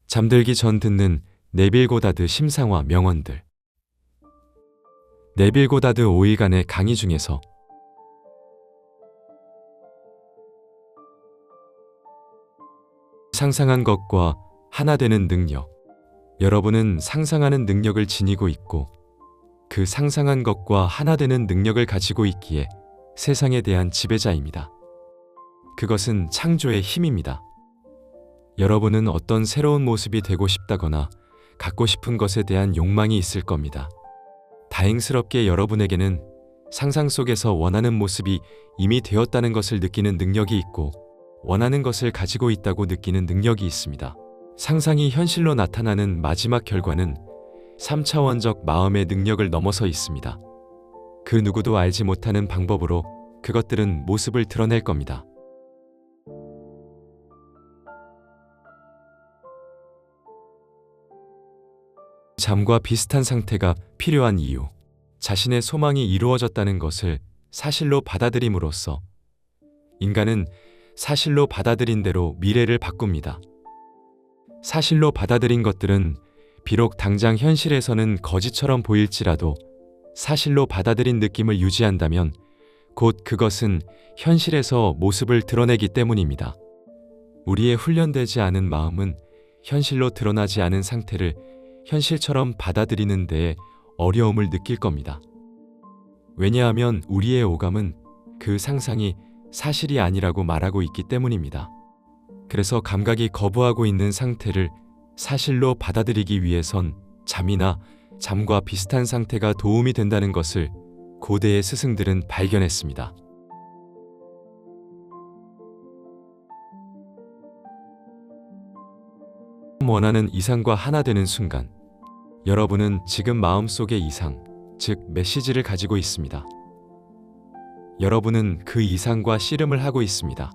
잠들기 전 듣는 네빌 고다드 심상화 명언들. 네빌 고다드 5일간의 강의 중에서 상상한 것과 하나 되는 능력. 여러분은 상상하는 능력을 지니고 있고 그 상상한 것과 하나 되는 능력을 가지고 있기에 세상에 대한 지배자입니다. 그것은 창조의 힘입니다. 여러분은 어떤 새로운 모습이 되고 싶다거나 갖고 싶은 것에 대한 욕망이 있을 겁니다. 다행스럽게 여러분에게는 상상 속에서 원하는 모습이 이미 되었다는 것을 느끼는 능력이 있고 원하는 것을 가지고 있다고 느끼는 능력이 있습니다. 상상이 현실로 나타나는 마지막 결과는 3차원적 마음의 능력을 넘어서 있습니다. 그 누구도 알지 못하는 방법으로 그것들은 모습을 드러낼 겁니다. 잠과 비슷한 상태가 필요한 이유. 자신의 소망이 이루어졌다는 것을 사실로 받아들임으로써 인간은 사실로 받아들인 대로 미래를 바꿉니다. 사실로 받아들인 것들은 비록 당장 현실에서는 거짓처럼 보일지라도 사실로 받아들인 느낌을 유지한다면 곧 그것은 현실에서 모습을 드러내기 때문입니다. 우리의 훈련되지 않은 마음은 현실로 드러나지 않은 상태를 현실처럼 받아들이는 데에 어려움을 느낄 겁니다. 왜냐하면 우리의 오감은 그 상상이 사실이 아니라고 말하고 있기 때문입니다. 그래서 감각이 거부하고 있는 상태를 사실로 받아들이기 위해선 잠이나 잠과 비슷한 상태가 도움이 된다는 것을 고대의 스승들은 발견했습니다. 원하는 이상과 하나 되는 순간, 여러분은 지금 마음속의 이상, 즉 메시지를 가지고 있습니다. 여러분은 그 이상과 씨름을 하고 있습니다.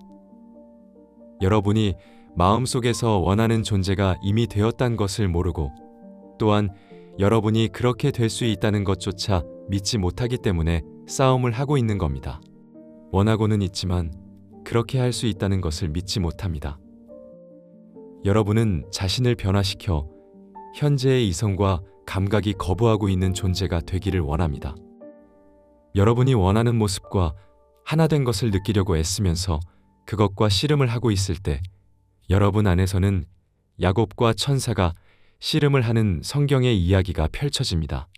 여러분이 마음속에서 원하는 존재가 이미 되었다는 것을 모르고 또한 여러분이 그렇게 될 수 있다는 것조차 믿지 못하기 때문에 싸움을 하고 있는 겁니다. 원하고는 있지만 그렇게 할 수 있다는 것을 믿지 못합니다. 여러분은 자신을 변화시켜 현재의 이성과 감각이 거부하고 있는 존재가 되기를 원합니다. 여러분이 원하는 모습과 하나 된 것을 느끼려고 애쓰면서 그것과 씨름을 하고 있을 때 여러분 안에서는 야곱과 천사가 씨름을 하는 성경의 이야기가 펼쳐집니다.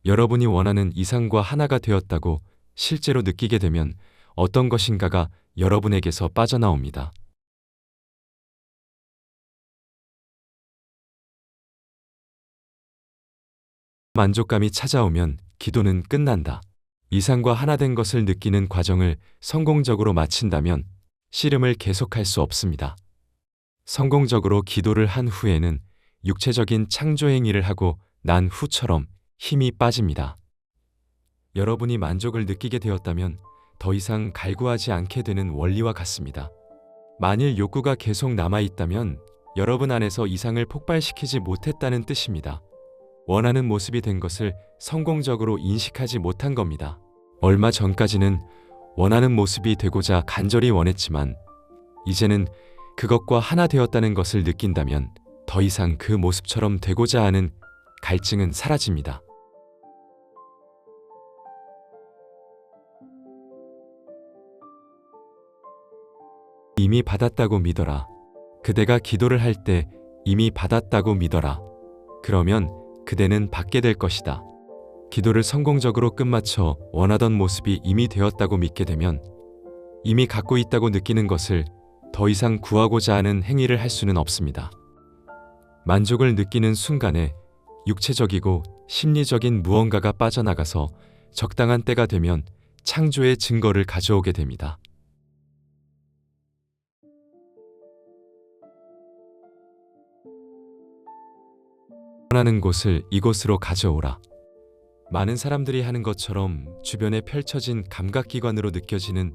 여러분이 원하는 이상과 하나가 되었다고 실제로 느끼게 되면 어떤 것인가가 여러분에게서 빠져나옵니다. 만족감이 찾아오면 기도는 끝난다. 이상과 하나 된 것을 느끼는 과정을 성공적으로 마친다면 씨름을 계속할 수 없습니다. 성공적으로 기도를 한 후에는 육체적인 창조 행위를 하고 난 후처럼 힘이 빠집니다. 여러분이 만족을 느끼게 되었다면 더 이상 갈구하지 않게 되는 원리와 같습니다. 만일 욕구가 계속 남아있다면 여러분 안에서 이상을 폭발시키지 못했다는 뜻입니다. 원하는 모습이 된 것을 성공적으로 인식하지 못한 겁니다. 얼마 전까지는 원하는 모습이 되고자 간절히 원했지만 이제는 그것과 하나 되었다는 것을 느낀다면 더 이상 그 모습처럼 되고자 하는 갈증은 사라집니다. 이미 받았다고 믿어라. 그대가 기도를 할 때 이미 받았다고 믿어라. 그러면 그대는 받게 될 것이다. 기도를 성공적으로 끝마쳐 원하던 모습이 이미 되었다고 믿게 되면 이미 갖고 있다고 느끼는 것을 더 이상 구하고자 하는 행위를 할 수는 없습니다. 만족을 느끼는 순간에 육체적이고 심리적인 무언가가 빠져나가서 적당한 때가 되면 창조의 증거를 가져오게 됩니다. 원하는 곳을 이곳으로 가져오라. 많은 사람들이 하는 것처럼 주변에 펼쳐진 감각기관으로 느껴지는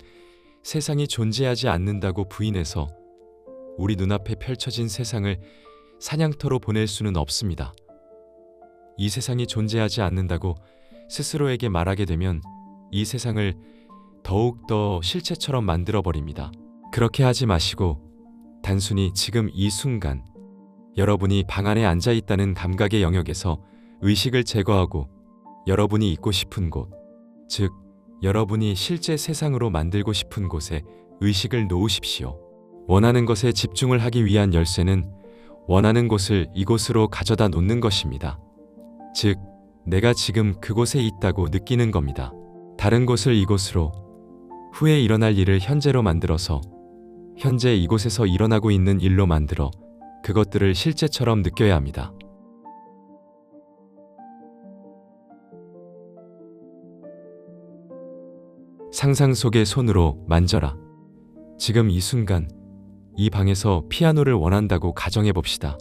세상이 존재하지 않는다고 부인해서 우리 눈앞에 펼쳐진 세상을 사냥터로 보낼 수는 없습니다. 이 세상이 존재하지 않는다고 스스로에게 말하게 되면 이 세상을 더욱더 실체처럼 만들어버립니다. 그렇게 하지 마시고 단순히 지금 이 순간 여러분이 방 안에 앉아 있다는 감각의 영역에서 의식을 제거하고 여러분이 있고 싶은 곳, 즉 여러분이 실제 세상으로 만들고 싶은 곳에 의식을 놓으십시오. 원하는 것에 집중을 하기 위한 열쇠는 원하는 곳을 이곳으로 가져다 놓는 것입니다. 즉, 내가 지금 그곳에 있다고 느끼는 겁니다. 다른 곳을 이곳으로, 후에 일어날 일을 현재로 만들어서 현재 이곳에서 일어나고 있는 일로 만들어 그것들을 실제처럼 느껴야 합니다. 상상 속의 손으로 만져라. 지금 이 순간 이 방에서 피아노를 원한다고 가정해 봅시다.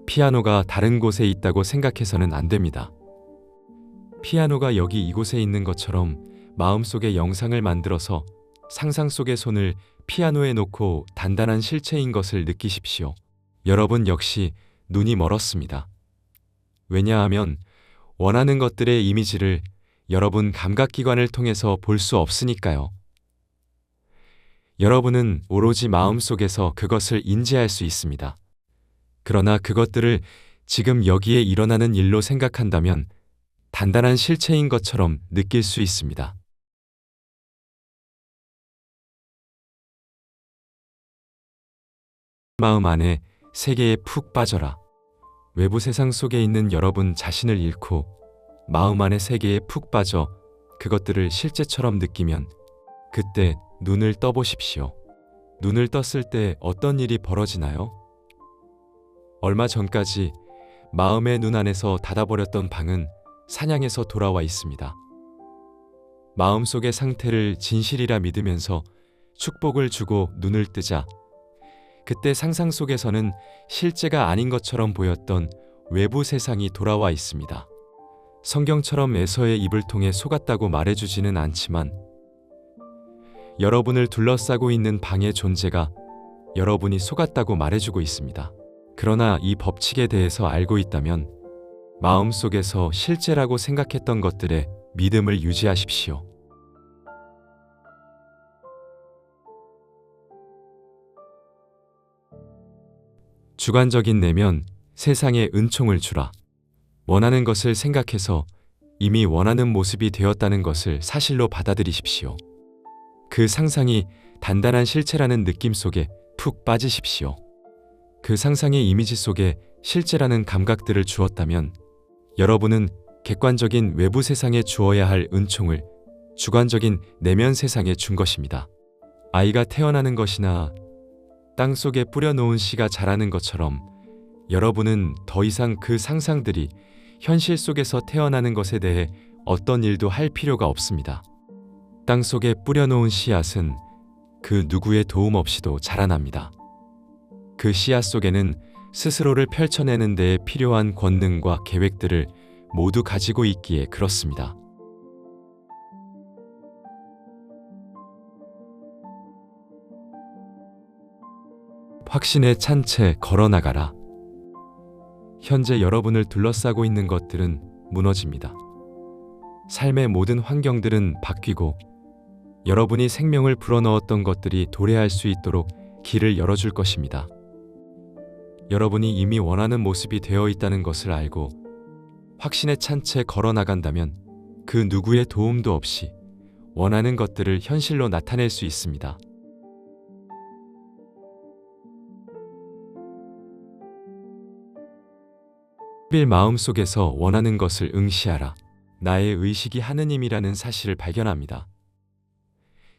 피아노가 다른 곳에 있다고 생각해서는 안 됩니다. 피아노가 여기 이곳에 있는 것처럼 마음속에 영상을 만들어서 상상 속의 손을 피아노에 놓고 단단한 실체인 것을 느끼십시오. 여러분 역시 눈이 멀었습니다. 왜냐하면 원하는 것들의 이미지를 여러분 감각기관을 통해서 볼 수 없으니까요. 여러분은 오로지 마음속에서 그것을 인지할 수 있습니다. 그러나 그것들을 지금 여기에 일어나는 일로 생각한다면 단단한 실체인 것처럼 느낄 수 있습니다. 마음 안에 세계에 푹 빠져라. 외부 세상 속에 있는 여러분 자신을 잃고 마음 안의 세계에 푹 빠져 그것들을 실제처럼 느끼면 그때 눈을 떠보십시오. 눈을 떴을 때 어떤 일이 벌어지나요? 얼마 전까지 마음의 눈 안에서 닫아버렸던 방은 사냥에서 돌아와 있습니다. 마음속의 상태를 진실이라 믿으면서 축복을 주고 눈을 뜨자 그때 상상 속에서는 실제가 아닌 것처럼 보였던 외부 세상이 돌아와 있습니다. 성경처럼 에서의 입을 통해 속았다고 말해주지는 않지만 여러분을 둘러싸고 있는 방의 존재가 여러분이 속았다고 말해주고 있습니다. 그러나 이 법칙에 대해서 알고 있다면 마음속에서 실제라고 생각했던 것들에 믿음을 유지하십시오. 주관적인 내면, 세상에 은총을 주라. 원하는 것을 생각해서 이미 원하는 모습이 되었다는 것을 사실로 받아들이십시오. 그 상상이 단단한 실체라는 느낌 속에 푹 빠지십시오. 그 상상의 이미지 속에 실제라는 감각들을 주었다면 여러분은 객관적인 외부 세상에 주어야 할 은총을 주관적인 내면 세상에 준 것입니다. 아이가 태어나는 것이나 땅 속에 뿌려놓은 씨가 자라는 것처럼 여러분은 더 이상 그 상상들이 현실 속에서 태어나는 것에 대해 어떤 일도 할 필요가 없습니다. 땅 속에 뿌려놓은 씨앗은 그 누구의 도움 없이도 자라납니다. 그 씨앗 속에는 스스로를 펼쳐내는 데에 필요한 권능과 계획들을 모두 가지고 있기에 그렇습니다. 확신에 찬 채 걸어나가라. 현재 여러분을 둘러싸고 있는 것들은 무너집니다. 삶의 모든 환경들은 바뀌고 여러분이 생명을 불어넣었던 것들이 도래할 수 있도록 길을 열어줄 것입니다. 여러분이 이미 원하는 모습이 되어 있다는 것을 알고 확신에 찬 채 걸어나간다면 그 누구의 도움도 없이 원하는 것들을 현실로 나타낼 수 있습니다. 마음속에서 원하는 것을 응시하라. 나의 의식이 하느님이라는 사실을 발견합니다.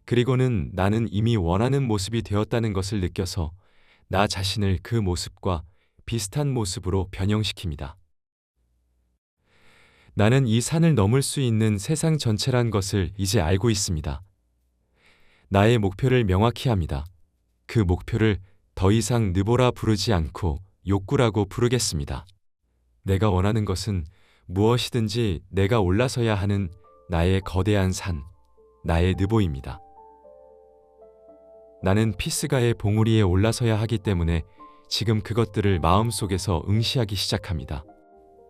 그리고는 나는 이미 원하는 모습이 되었다는 것을 느껴서 나 자신을 그 모습과 비슷한 모습으로 변형시킵니다. 나는 이 산을 넘을 수 있는 세상 전체란 것을 이제 알고 있습니다. 나의 목표를 명확히 합니다. 그 목표를 더 이상 느보라 부르지 않고 욕구라고 부르겠습니다. 내가 원하는 것은 무엇이든지 내가 올라서야 하는 나의 거대한 산, 나의 느보입니다. 나는 피스가의 봉우리에 올라서야 하기 때문에 지금 그것들을 마음속에서 응시하기 시작합니다.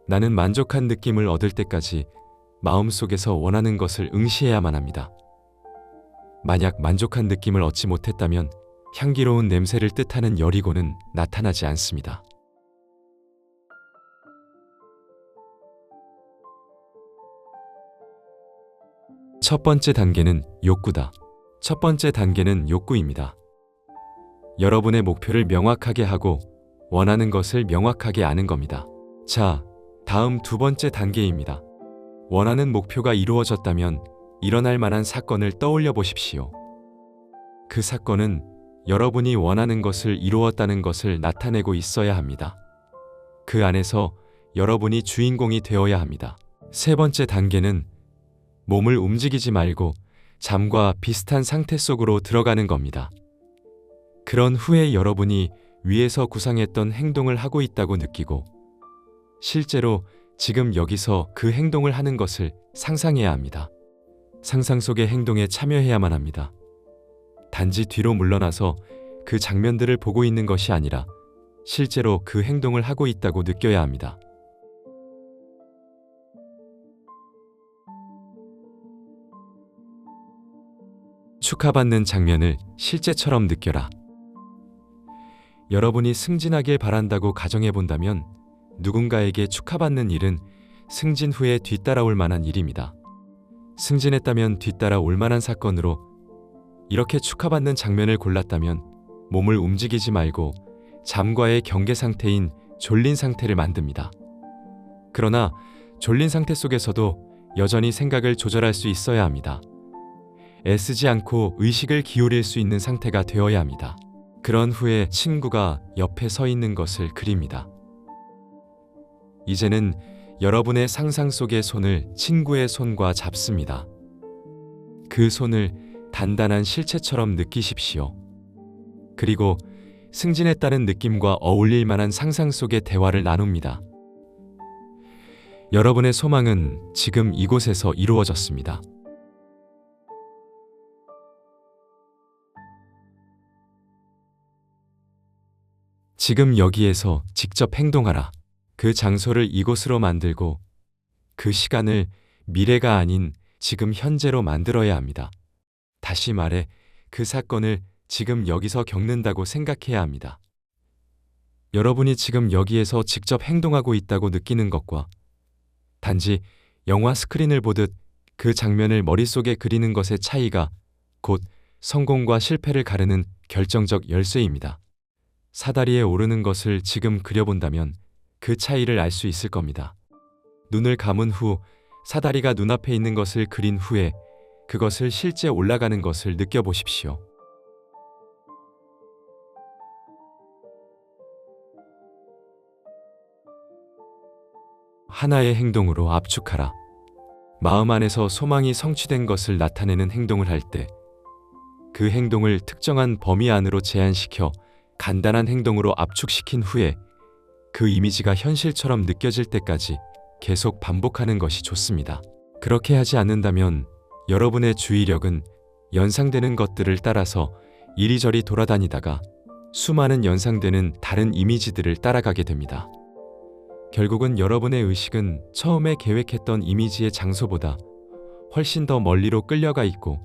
나는 만족한 느낌을 얻을 때까지 마음속에서 원하는 것을 응시해야만 합니다. 만약 만족한 느낌을 얻지 못했다면 향기로운 냄새를 뜻하는 여리고는 나타나지 않습니다. 첫 번째 단계는 욕구다. 첫 번째 단계는 욕구입니다. 여러분의 목표를 명확하게 하고 원하는 것을 명확하게 아는 겁니다. 자, 다음 두 번째 단계입니다. 원하는 목표가 이루어졌다면 일어날 만한 사건을 떠올려 보십시오. 그 사건은 여러분이 원하는 것을 이루었다는 것을 나타내고 있어야 합니다. 그 안에서 여러분이 주인공이 되어야 합니다. 세 번째 단계는 몸을 움직이지 말고 잠과 비슷한 상태 속으로 들어가는 겁니다. 그런 후에 여러분이 위에서 구상했던 행동을 하고 있다고 느끼고 실제로 지금 여기서 그 행동을 하는 것을 상상해야 합니다. 상상 속의 행동에 참여해야만 합니다. 단지 뒤로 물러나서 그 장면들을 보고 있는 것이 아니라 실제로 그 행동을 하고 있다고 느껴야 합니다. 축하받는 장면을 실제처럼 느껴라. 여러분이 승진하길 바란다고 가정해 본다면 누군가에게 축하받는 일은 승진 후에 뒤따라올 만한 일입니다. 승진했다면 뒤따라올 만한 사건으로 이렇게 축하받는 장면을 골랐다면 몸을 움직이지 말고 잠과의 경계 상태인 졸린 상태를 만듭니다. 그러나 졸린 상태 속에서도 여전히 생각을 조절할 수 있어야 합니다. 애쓰지 않고 의식을 기울일 수 있는 상태가 되어야 합니다. 그런 후에 친구가 옆에 서 있는 것을 그립니다. 이제는 여러분의 상상 속의 손을 친구의 손과 잡습니다. 그 손을 단단한 실체처럼 느끼십시오. 그리고 승진했다는 느낌과 어울릴 만한 상상 속의 대화를 나눕니다. 여러분의 소망은 지금 이곳에서 이루어졌습니다. 지금 여기에서 직접 행동하라. 그 장소를 이곳으로 만들고 그 시간을 미래가 아닌 지금 현재로 만들어야 합니다. 다시 말해 그 사건을 지금 여기서 겪는다고 생각해야 합니다. 여러분이 지금 여기에서 직접 행동하고 있다고 느끼는 것과 단지 영화 스크린을 보듯 그 장면을 머릿속에 그리는 것의 차이가 곧 성공과 실패를 가르는 결정적 열쇠입니다. 사다리에 오르는 것을 지금 그려본다면 그 차이를 알 수 있을 겁니다. 눈을 감은 후 사다리가 눈앞에 있는 것을 그린 후에 그것을 실제 올라가는 것을 느껴보십시오. 하나의 행동으로 압축하라. 마음 안에서 소망이 성취된 것을 나타내는 행동을 할 때 그 행동을 특정한 범위 안으로 제한시켜 간단한 행동으로 압축시킨 후에 그 이미지가 현실처럼 느껴질 때까지 계속 반복하는 것이 좋습니다. 그렇게 하지 않는다면 여러분의 주의력은 연상되는 것들을 따라서 이리저리 돌아다니다가 수많은 연상되는 다른 이미지들을 따라가게 됩니다. 결국은 여러분의 의식은 처음에 계획했던 이미지의 장소보다 훨씬 더 멀리로 끌려가 있고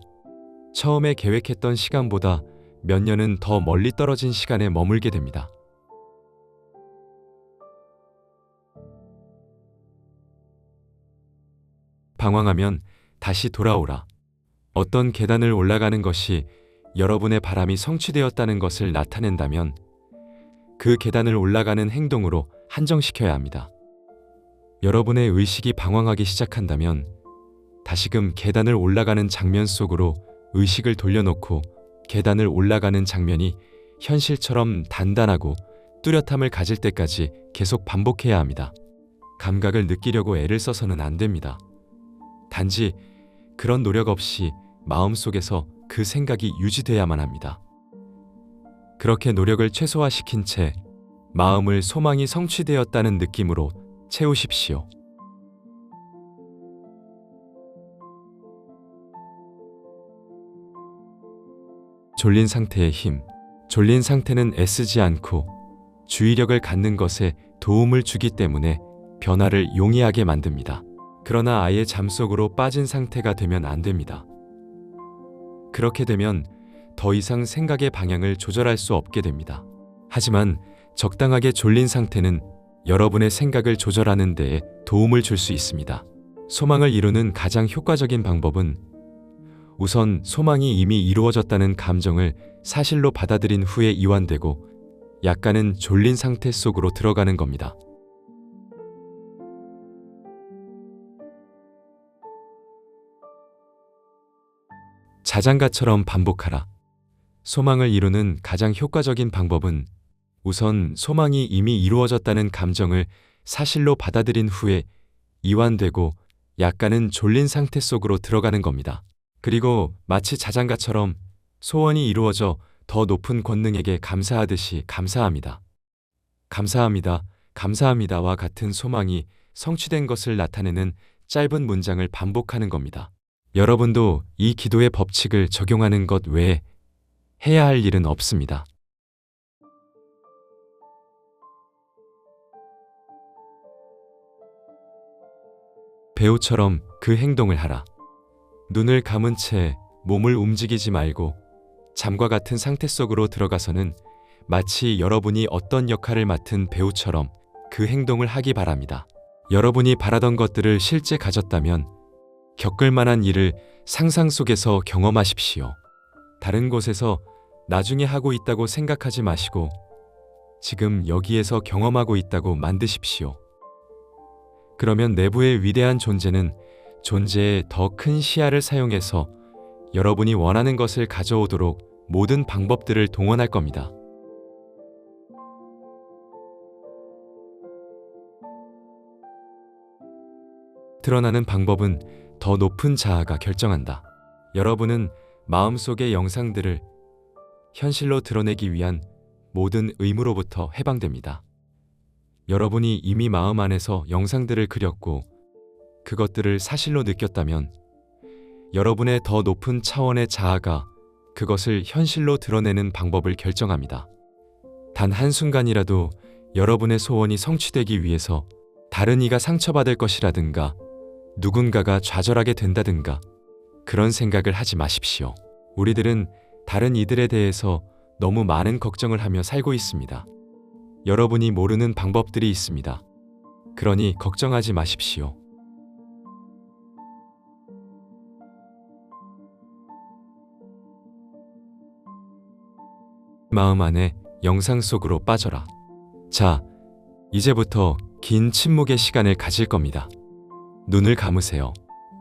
처음에 계획했던 시간보다 몇 년은 더 멀리 떨어진 시간에 머물게 됩니다. 방황하면 다시 돌아오라. 어떤 계단을 올라가는 것이 여러분의 바람이 성취되었다는 것을 나타낸다면 그 계단을 올라가는 행동으로 한정시켜야 합니다. 여러분의 의식이 방황하기 시작한다면 다시금 계단을 올라가는 장면 속으로 의식을 돌려놓고 계단을 올라가는 장면이 현실처럼 단단하고 뚜렷함을 가질 때까지 계속 반복해야 합니다. 감각을 느끼려고 애를 써서는 안 됩니다. 단지 그런 노력 없이 마음속에서 그 생각이 유지돼야만 합니다. 그렇게 노력을 최소화시킨 채 마음을 소망이 성취되었다는 느낌으로 채우십시오. 졸린 상태의 힘. 졸린 상태는 애쓰지 않고 주의력을 갖는 것에 도움을 주기 때문에 변화를 용이하게 만듭니다. 그러나 아예 잠속으로 빠진 상태가 되면 안 됩니다. 그렇게 되면 더 이상 생각의 방향을 조절할 수 없게 됩니다. 하지만 적당하게 졸린 상태는 여러분의 생각을 조절하는 데에 도움을 줄 수 있습니다. 소망을 이루는 가장 효과적인 방법은 우선 소망이 이미 이루어졌다는 감정을 사실로 받아들인 후에 이완되고 약간은 졸린 상태 속으로 들어가는 겁니다. 자장가처럼 반복하라. 소망을 이루는 가장 효과적인 방법은 우선 소망이 이미 이루어졌다는 감정을 사실로 받아들인 후에 이완되고 약간은 졸린 상태 속으로 들어가는 겁니다. 그리고 마치 자장가처럼 소원이 이루어져 더 높은 권능에게 감사하듯이 감사합니다. 감사합니다. 감사합니다와 같은 소망이 성취된 것을 나타내는 짧은 문장을 반복하는 겁니다. 여러분도 이 기도의 법칙을 적용하는 것 외에 해야 할 일은 없습니다. 배우처럼 그 행동을 하라. 눈을 감은 채 몸을 움직이지 말고 잠과 같은 상태 속으로 들어가서는 마치 여러분이 어떤 역할을 맡은 배우처럼 그 행동을 하기 바랍니다. 여러분이 바라던 것들을 실제 가졌다면 겪을 만한 일을 상상 속에서 경험하십시오. 다른 곳에서 나중에 하고 있다고 생각하지 마시고 지금 여기에서 경험하고 있다고 만드십시오. 그러면 내부의 위대한 존재는 존재의 더 큰 시야를 사용해서 여러분이 원하는 것을 가져오도록 모든 방법들을 동원할 겁니다. 드러나는 방법은 더 높은 자아가 결정한다. 여러분은 마음속의 영상들을 현실로 드러내기 위한 모든 의무로부터 해방됩니다. 여러분이 이미 마음 안에서 영상들을 그렸고 그것들을 사실로 느꼈다면 여러분의 더 높은 차원의 자아가 그것을 현실로 드러내는 방법을 결정합니다. 단 한순간이라도 여러분의 소원이 성취되기 위해서 다른 이가 상처받을 것이라든가 누군가가 좌절하게 된다든가 그런 생각을 하지 마십시오. 우리들은 다른 이들에 대해서 너무 많은 걱정을 하며 살고 있습니다. 여러분이 모르는 방법들이 있습니다. 그러니 걱정하지 마십시오. 마음 안에 영상 속으로 빠져라. 자, 이제부터 긴 침묵의 시간을 가질 겁니다. 눈을 감으세요.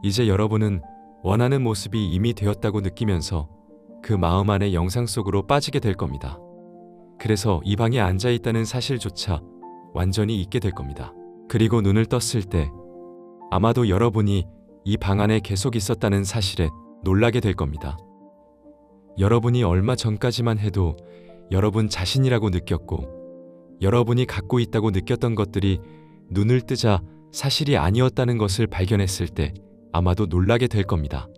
이제 여러분은 원하는 모습이 이미 되었다고 느끼면서 그 마음 안의 영상 속으로 빠지게 될 겁니다. 그래서 이 방에 앉아 있다는 사실조차 완전히 잊게 될 겁니다. 그리고 눈을 떴을 때 아마도 여러분이 이 방 안에 계속 있었다는 사실에 놀라게 될 겁니다. 여러분이 얼마 전까지만 해도 여러분 자신이라고 느꼈고 여러분이 갖고 있다고 느꼈던 것들이 눈을 뜨자 사실이 아니었다는 것을 발견했을 때 아마도 놀라게 될 겁니다.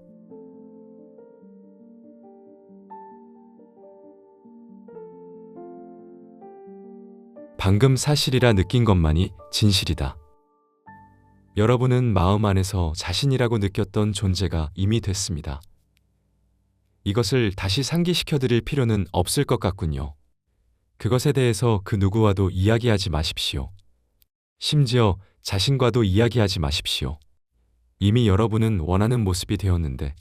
방금 사실이라 느낀 것만이 진실이다. 여러분은 마음 안에서 자신이라고 느꼈던 존재가 이미 됐습니다. 이것을 다시 상기시켜 드릴 필요는 없을 것 같군요. 그것에 대해서 그 누구와도 이야기하지 마십시오. 심지어 자신과도 이야기하지 마십시오. 이미 여러분은 원하는 모습이 되었는데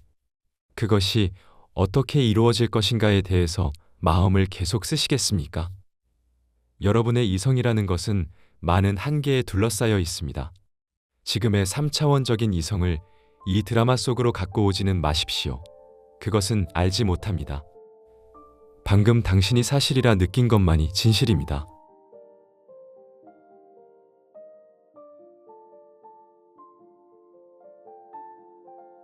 그것이 어떻게 이루어질 것인가에 대해서 마음을 계속 쓰시겠습니까? 여러분의 이성이라는 것은 많은 한계에 둘러싸여 있습니다. 지금의 3차원적인 이성을 이 드라마 속으로 갖고 오지는 마십시오. 그것은 알지 못합니다. 방금 당신이 사실이라 느낀 것만이 진실입니다.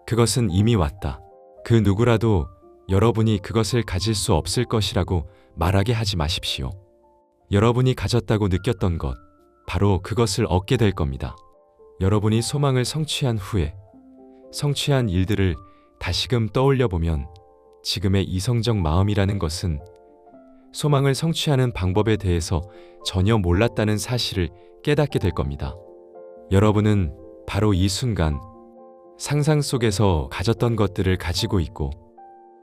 그것은 이미 왔다. 그 누구라도 여러분이 그것을 가질 수 없을 것이라고 말하게 하지 마십시오. 여러분이 가졌다고 느꼈던 것, 바로 그것을 얻게 될 겁니다. 여러분이 소망을 성취한 후에 성취한 일들을 다시금 떠올려 보면 지금의 이성적 마음이라는 것은 소망을 성취하는 방법에 대해서 전혀 몰랐다는 사실을 깨닫게 될 겁니다. 여러분은 바로 이 순간 상상 속에서 가졌던 것들을 가지고 있고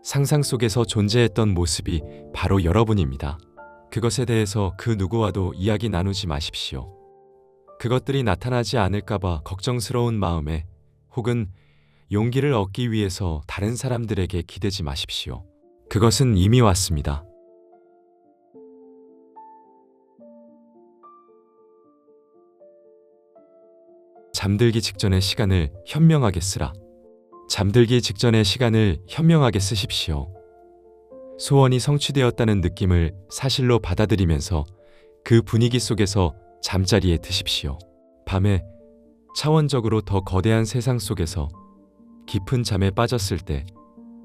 상상 속에서 존재했던 모습이 바로 여러분입니다. 그것에 대해서 그 누구와도 이야기 나누지 마십시오. 그것들이 나타나지 않을까봐 걱정스러운 마음에 혹은 용기를 얻기 위해서 다른 사람들에게 기대지 마십시오. 그것은 이미 왔습니다. 잠들기 직전의 시간을 현명하게 쓰라. 잠들기 직전의 시간을 현명하게 쓰십시오. 소원이 성취되었다는 느낌을 사실로 받아들이면서 그 분위기 속에서 잠자리에 드십시오. 밤에 차원적으로 더 거대한 세상 속에서 깊은 잠에 빠졌을 때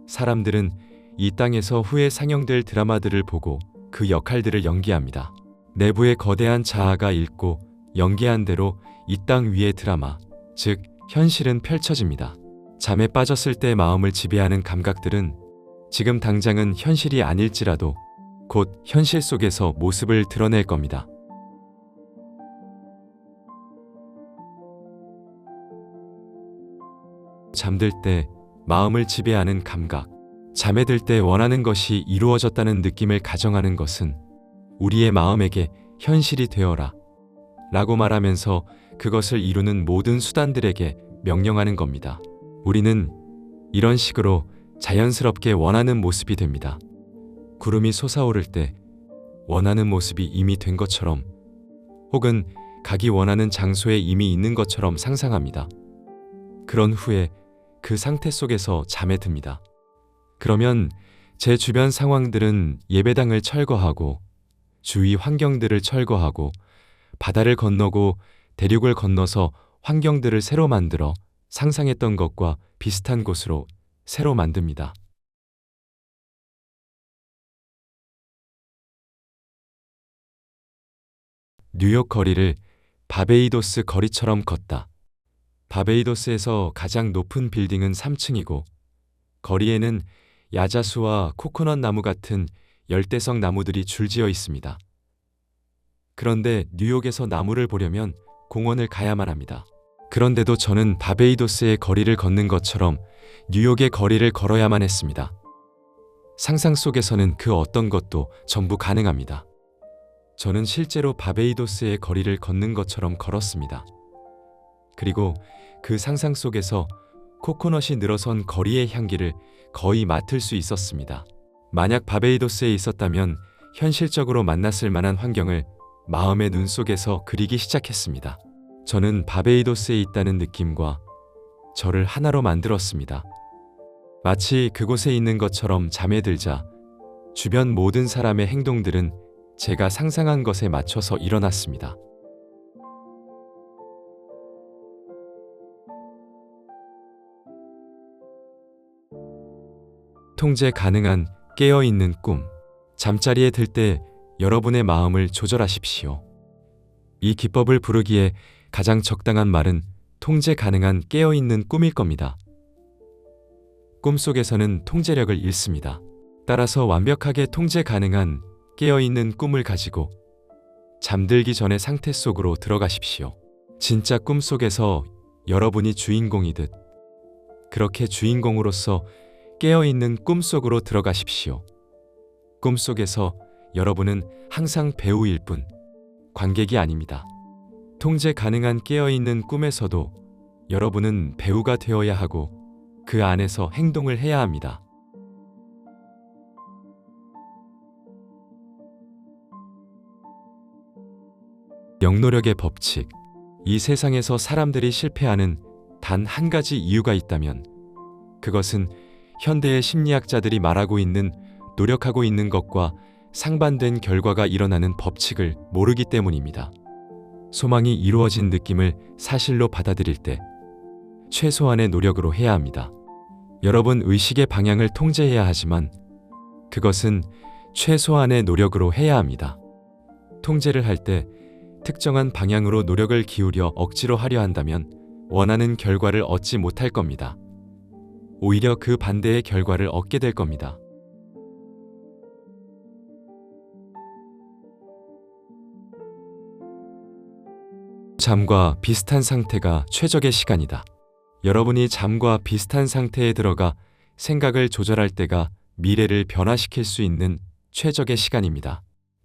사람들은 이 땅에서 후에 상영될 드라마들을 보고 그 역할들을 연기합니다. 내부의 거대한 자아가 읽고 연기한 대로 이 땅 위의 드라마, 즉 현실은 펼쳐집니다. 잠에 빠졌을 때 마음을 지배하는 감각들은 지금 당장은 현실이 아닐지라도 곧 현실 속에서 모습을 드러낼 겁니다. 잠들 때 마음을 지배하는 감각, 잠에 들 때 원하는 것이 이루어졌다는 느낌을 가정하는 것은 우리의 마음에게 현실이 되어라 라고 말하면서 그것을 이루는 모든 수단들에게 명령하는 겁니다. 우리는 이런 식으로 자연스럽게 원하는 모습이 됩니다. 구름이 솟아오를 때 원하는 모습이 이미 된 것처럼 혹은 가기 원하는 장소에 이미 있는 것처럼 상상합니다. 그런 후에 그 상태 속에서 잠에 듭니다. 그러면 제 주변 상황들은 예배당을 철거하고 주위 환경들을 철거하고 바다를 건너고 대륙을 건너서 환경들을 새로 만들어 상상했던 것과 비슷한 곳으로 새로 만듭니다. 뉴욕 거리를 바베이도스 거리처럼 걷다. 바베이도스에서 가장 높은 빌딩은 3층이고 거리에는 야자수와 코코넛 나무 같은 열대성 나무들이 줄지어 있습니다. 그런데 뉴욕에서 나무를 보려면 공원을 가야만 합니다. 그런데도 저는 바베이도스의 거리를 걷는 것처럼 뉴욕의 거리를 걸어야만 했습니다. 상상 속에서는 그 어떤 것도 전부 가능합니다. 저는 실제로 바베이도스의 거리를 걷는 것처럼 걸었습니다. 그리고 그 상상 속에서 코코넛이 늘어선 거리의 향기를 거의 맡을 수 있었습니다. 만약 바베이도스에 있었다면 현실적으로 만났을 만한 환경을 마음의 눈 속에서 그리기 시작했습니다. 저는 바베이도스에 있다는 느낌과 저를 하나로 만들었습니다. 마치 그곳에 있는 것처럼 잠에 들자 주변 모든 사람의 행동들은 제가 상상한 것에 맞춰서 일어났습니다. 통제 가능한 깨어있는 꿈. 잠자리에 들 때 여러분의 마음을 조절하십시오. 이 기법을 부르기에 가장 적당한 말은 통제 가능한 깨어있는 꿈일 겁니다. 꿈속에서는 통제력을 잃습니다. 따라서 완벽하게 통제 가능한 깨어있는 꿈을 가지고 잠들기 전의 상태 속으로 들어가십시오. 진짜 꿈속에서 여러분이 주인공이듯 그렇게 주인공으로서 깨어있는 꿈속으로 들어가십시오. 꿈속에서 여러분은 항상 배우일 뿐 관객이 아닙니다. 통제 가능한 깨어있는 꿈에서도 여러분은 배우가 되어야 하고 그 안에서 행동을 해야 합니다. 영노력의 법칙. 이 세상에서 사람들이 실패하는 단 한 가지 이유가 있다면 그것은 현대의 심리학자들이 말하고 있는 노력하고 있는 것과 상반된 결과가 일어나는 법칙을 모르기 때문입니다. 소망이 이루어진 느낌을 사실로 받아들일 때 최소한의 노력으로 해야 합니다. 여러분 의식의 방향을 통제해야 하지만 그것은 최소한의 노력으로 해야 합니다. 통제를 할 때 특정한 방향으로 노력을 기울여 억지로 하려 한다면 원하는 결과를 얻지 못할 겁니다. 오히려 그 반대의 결과를 얻게 될 겁니다. 잠과 비슷한 상태가 최적의 시간이다. 여러분이 잠과 비슷한 상태에 들어가 생각을 조절할 때가 미래를 변화시킬 수 있는 최적의 시간입니다.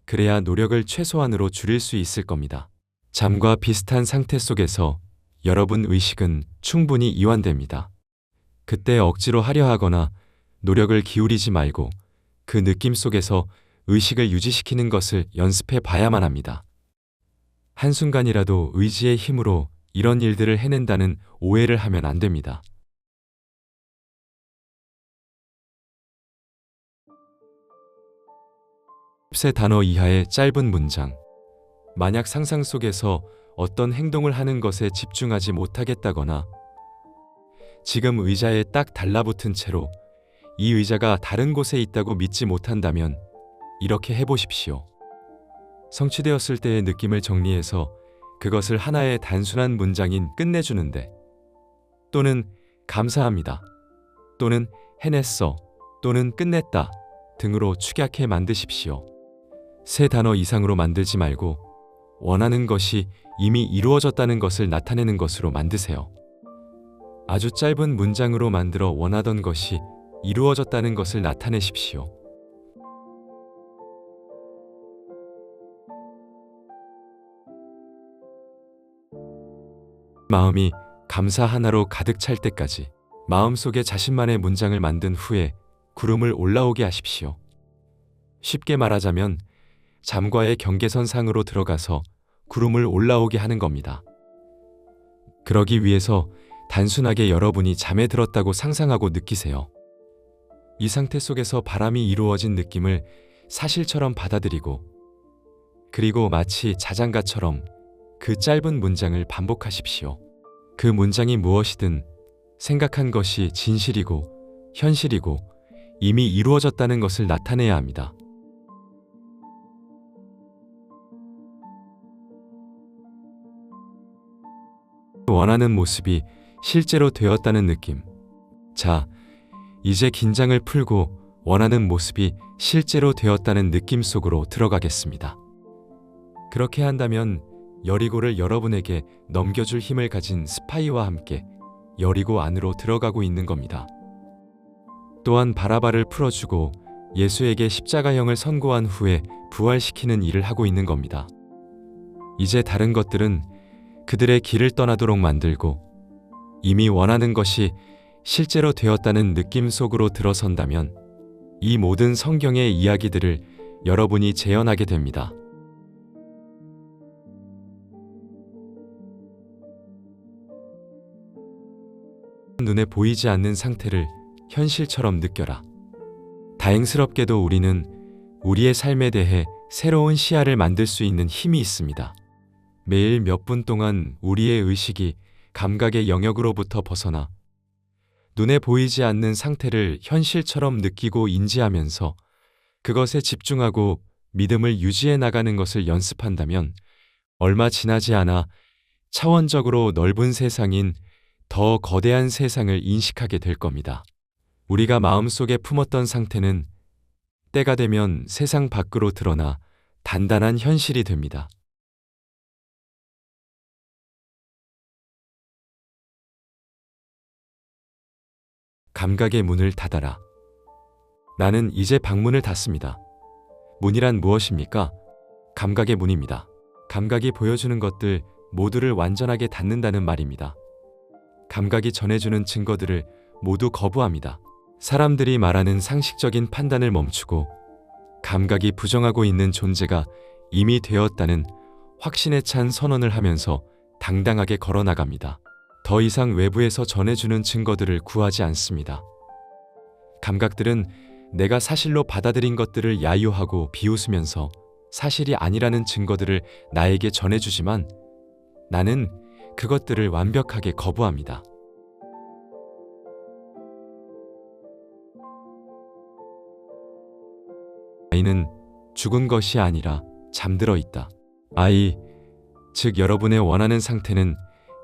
그래야 노력을 최소한으로 줄일 수 있을 겁니다. 잠과 비슷한 상태 속에서 여러분 의식은 충분히 이완됩니다. 그때 억지로 하려 하거나 노력을 기울이지 말고 그 느낌 속에서 의식을 유지시키는 것을 연습해 봐야만 합니다. 한순간이라도 의지의 힘으로 이런 일들을 해낸다는 오해를 하면 안 됩니다. 세 단어 이하의 짧은 문장. 만약 상상 속에서 어떤 행동을 하는 것에 집중하지 못하겠다거나 지금 의자에 딱 달라붙은 채로 이 의자가 다른 곳에 있다고 믿지 못한다면 이렇게 해보십시오. 성취되었을 때의 느낌을 정리해서 그것을 하나의 단순한 문장인 끝내주는데, 또는 감사합니다, 또는 해냈어, 또는 끝냈다 등으로 축약해 만드십시오. 세 단어 이상으로 만들지 말고 원하는 것이 이미 이루어졌다는 것을 나타내는 것으로 만드세요. 아주 짧은 문장으로 만들어 원하던 것이 이루어졌다는 것을 나타내십시오. 마음이 감사 하나로 가득 찰 때까지 마음속에 자신만의 문장을 만든 후에 구름을 올라오게 하십시오. 쉽게 말하자면 잠과의 경계선 상으로 들어가서 구름을 올라오게 하는 겁니다. 그러기 위해서 단순하게 여러분이 잠에 들었다고 상상하고 느끼세요. 이 상태 속에서 바람이 이루어진 느낌을 사실처럼 받아들이고, 그리고 마치 자장가처럼 그 짧은 문장을 반복하십시오. 그 문장이 무엇이든 생각한 것이 진실이고 현실이고 이미 이루어졌다는 것을 나타내야 합니다. 원하는 모습이 실제로 되었다는 느낌. 자, 이제 긴장을 풀고 원하는 모습이 실제로 되었다는 느낌 속으로 들어가겠습니다. 그렇게 한다면 여리고를 여러분에게 넘겨줄 힘을 가진 스파이와 함께 여리고 안으로 들어가고 있는 겁니다. 또한 바라바를 풀어주고 예수에게 십자가형을 선고한 후에 부활시키는 일을 하고 있는 겁니다. 이제 다른 것들은 그들의 길을 떠나도록 만들고 이미 원하는 것이 실제로 되었다는 느낌 속으로 들어선다면 이 모든 성경의 이야기들을 여러분이 재현하게 됩니다. 눈에 보이지 않는 상태를 현실처럼 느껴라. 다행스럽게도 우리는 우리의 삶에 대해 새로운 시야를 만들 수 있는 힘이 있습니다. 매일 몇 분 동안 우리의 의식이 감각의 영역으로부터 벗어나 눈에 보이지 않는 상태를 현실처럼 느끼고 인지하면서 그것에 집중하고 믿음을 유지해 나가는 것을 연습한다면 얼마 지나지 않아 차원적으로 넓은 세상인 더 거대한 세상을 인식하게 될 겁니다. 우리가 마음속에 품었던 상태는 때가 되면 세상 밖으로 드러나 단단한 현실이 됩니다. 감각의 문을 닫아라. 나는 이제 방문을 닫습니다. 문이란 무엇입니까? 감각의 문입니다. 감각이 보여주는 것들 모두를 완전하게 닫는다는 말입니다. 감각이 전해주는 증거들을 모두 거부합니다. 사람들이 말하는 상식적인 판단을 멈추고 감각이 부정하고 있는 존재가 이미 되었다는 확신에 찬 선언을 하면서 당당하게 걸어나갑니다. 더 이상 외부에서 전해주는 증거들을 구하지 않습니다. 감각들은 내가 사실로 받아들인 것들을 야유하고 비웃으면서 사실이 아니라는 증거들을 나에게 전해주지만 나는 그것들을 완벽하게 거부합니다. 아이는 죽은 것이 아니라 잠들어 있다. 아이, 즉 여러분의 원하는 상태는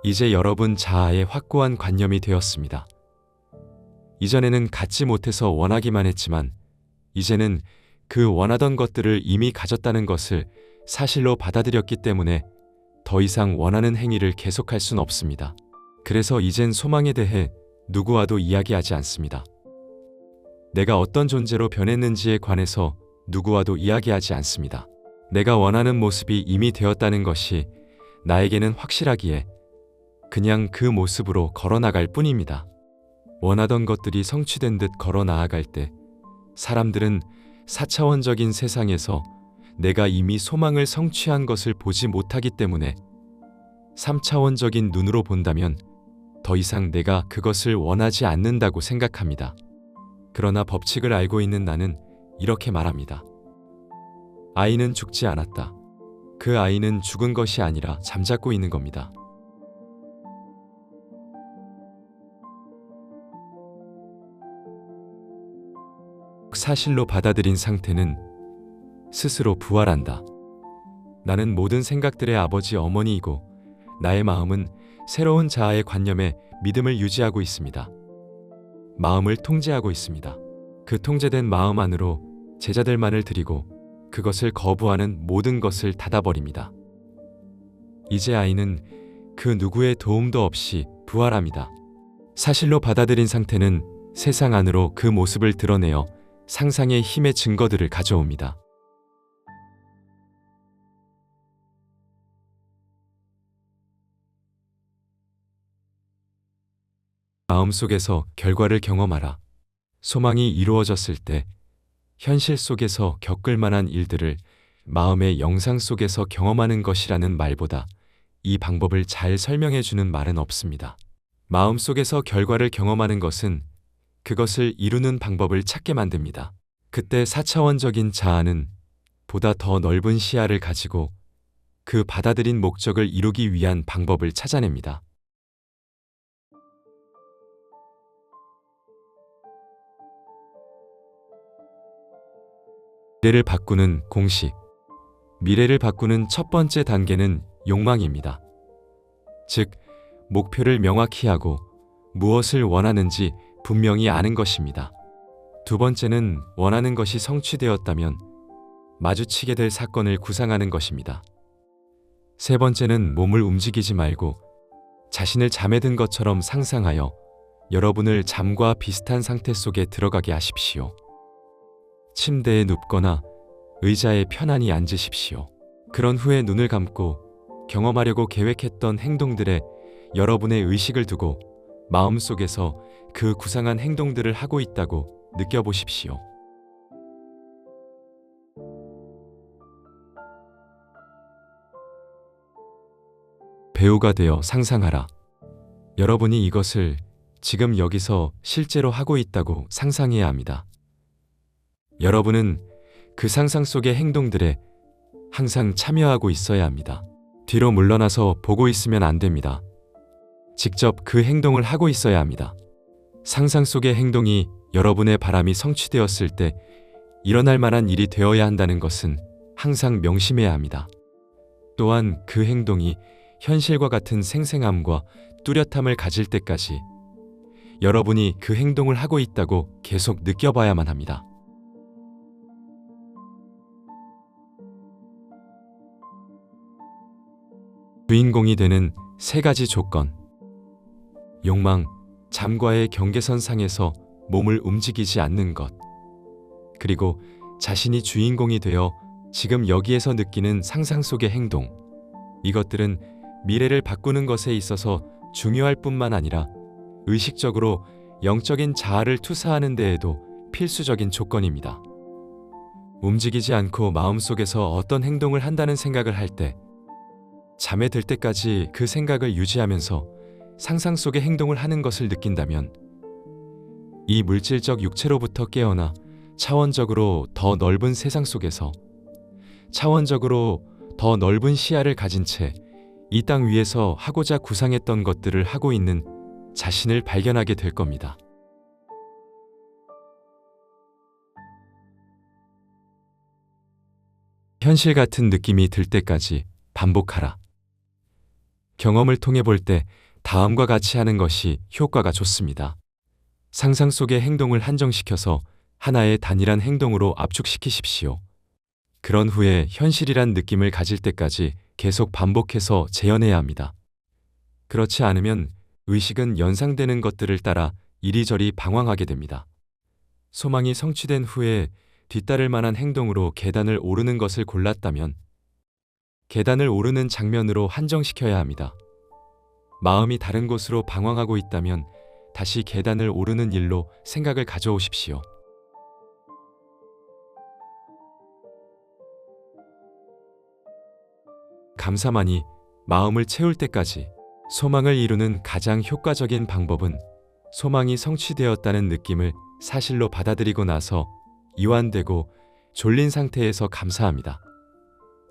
이제 여러분 자아의 확고한 관념이 되었습니다. 이전에는 갖지 못해서 원하기만 했지만 이제는 그 원하던 것들을 이미 가졌다는 것을 사실로 받아들였기 때문에 더 이상 원하는 행위를 계속할 순 없습니다. 그래서 이젠 소망에 대해 누구와도 이야기하지 않습니다. 내가 어떤 존재로 변했는지에 관해서 누구와도 이야기하지 않습니다. 내가 원하는 모습이 이미 되었다는 것이 나에게는 확실하기에 그냥 그 모습으로 걸어나갈 뿐입니다. 원하던 것들이 성취된 듯 걸어 나아갈 때 사람들은 4차원적인 세상에서 내가 이미 소망을 성취한 것을 보지 못하기 때문에 3차원적인 눈으로 본다면 더 이상 내가 그것을 원하지 않는다고 생각합니다. 그러나 법칙을 알고 있는 나는 이렇게 말합니다. 아이는 죽지 않았다. 그 아이는 죽은 것이 아니라 잠자고 있는 겁니다. 사실로 받아들인 상태는 스스로 부활한다. 나는 모든 생각들의 아버지 어머니이고 나의 마음은 새로운 자아의 관념에 믿음을 유지하고 있습니다. 마음을 통제하고 있습니다. 그 통제된 마음 안으로 제자들만을 드리고 그것을 거부하는 모든 것을 닫아버립니다. 이제 아이는 그 누구의 도움도 없이 부활합니다. 사실로 받아들인 상태는 세상 안으로 그 모습을 드러내어 상상의 힘의 증거들을 가져옵니다. 마음속에서 결과를 경험하라. 소망이 이루어졌을 때 현실 속에서 겪을 만한 일들을 마음의 영상 속에서 경험하는 것이라는 말보다 이 방법을 잘 설명해 주는 말은 없습니다. 마음속에서 결과를 경험하는 것은 그것을 이루는 방법을 찾게 만듭니다. 그때 4차원적인 자아는 보다 더 넓은 시야를 가지고 그 받아들인 목적을 이루기 위한 방법을 찾아냅니다. 미래를 바꾸는 공식. 미래를 바꾸는 첫 번째 단계는 욕망입니다. 즉, 목표를 명확히 하고 무엇을 원하는지 분명히 아는 것입니다. 두 번째는 원하는 것이 성취되었다면 마주치게 될 사건을 구상하는 것입니다. 세 번째는 몸을 움직이지 말고 자신을 잠에 든 것처럼 상상하여 여러분을 잠과 비슷한 상태 속에 들어가게 하십시오. 침대에 눕거나 의자에 편안히 앉으십시오. 그런 후에 눈을 감고 경험하려고 계획했던 행동들에 여러분의 의식을 두고 마음속에서 그 구상한 행동들을 하고 있다고 느껴보십시오. 배우가 되어 상상하라. 여러분이 이것을 지금 여기서 실제로 하고 있다고 상상해야 합니다. 여러분은 그 상상 속의 행동들에 항상 참여하고 있어야 합니다. 뒤로 물러나서 보고 있으면 안 됩니다. 직접 그 행동을 하고 있어야 합니다. 상상 속의 행동이 여러분의 바람이 성취되었을 때 일어날 만한 일이 되어야 한다는 것은 항상 명심해야 합니다. 또한 그 행동이 현실과 같은 생생함과 뚜렷함을 가질 때까지 여러분이 그 행동을 하고 있다고 계속 느껴봐야만 합니다. 주인공이 되는 세 가지 조건. 욕망, 잠과의 경계선 상에서 몸을 움직이지 않는 것. 그리고 자신이 주인공이 되어 지금 여기에서 느끼는 상상 속의 행동. 이것들은 미래를 바꾸는 것에 있어서 중요할 뿐만 아니라 의식적으로 영적인 자아를 투사하는 데에도 필수적인 조건입니다. 움직이지 않고 마음속에서 어떤 행동을 한다는 생각을 할 때 잠에 들 때까지 그 생각을 유지하면서 상상 속의 행동을 하는 것을 느낀다면 이 물질적 육체로부터 깨어나 차원적으로 더 넓은 세상 속에서 차원적으로 더 넓은 시야를 가진 채 이 땅 위에서 하고자 구상했던 것들을 하고 있는 자신을 발견하게 될 겁니다. 현실 같은 느낌이 들 때까지 반복하라. 경험을 통해 볼 때 다음과 같이 하는 것이 효과가 좋습니다. 상상 속의 행동을 한정시켜서 하나의 단일한 행동으로 압축시키십시오. 그런 후에 현실이란 느낌을 가질 때까지 계속 반복해서 재현해야 합니다. 그렇지 않으면 의식은 연상되는 것들을 따라 이리저리 방황하게 됩니다. 소망이 성취된 후에 뒤따를 만한 행동으로 계단을 오르는 것을 골랐다면 계단을 오르는 장면으로 한정시켜야 합니다. 마음이 다른 곳으로 방황하고 있다면 다시 계단을 오르는 일로 생각을 가져오십시오. 감사만이 마음을 채울 때까지. 소망을 이루는 가장 효과적인 방법은 소망이 성취되었다는 느낌을 사실로 받아들이고 나서 이완되고 졸린 상태에서 감사합니다.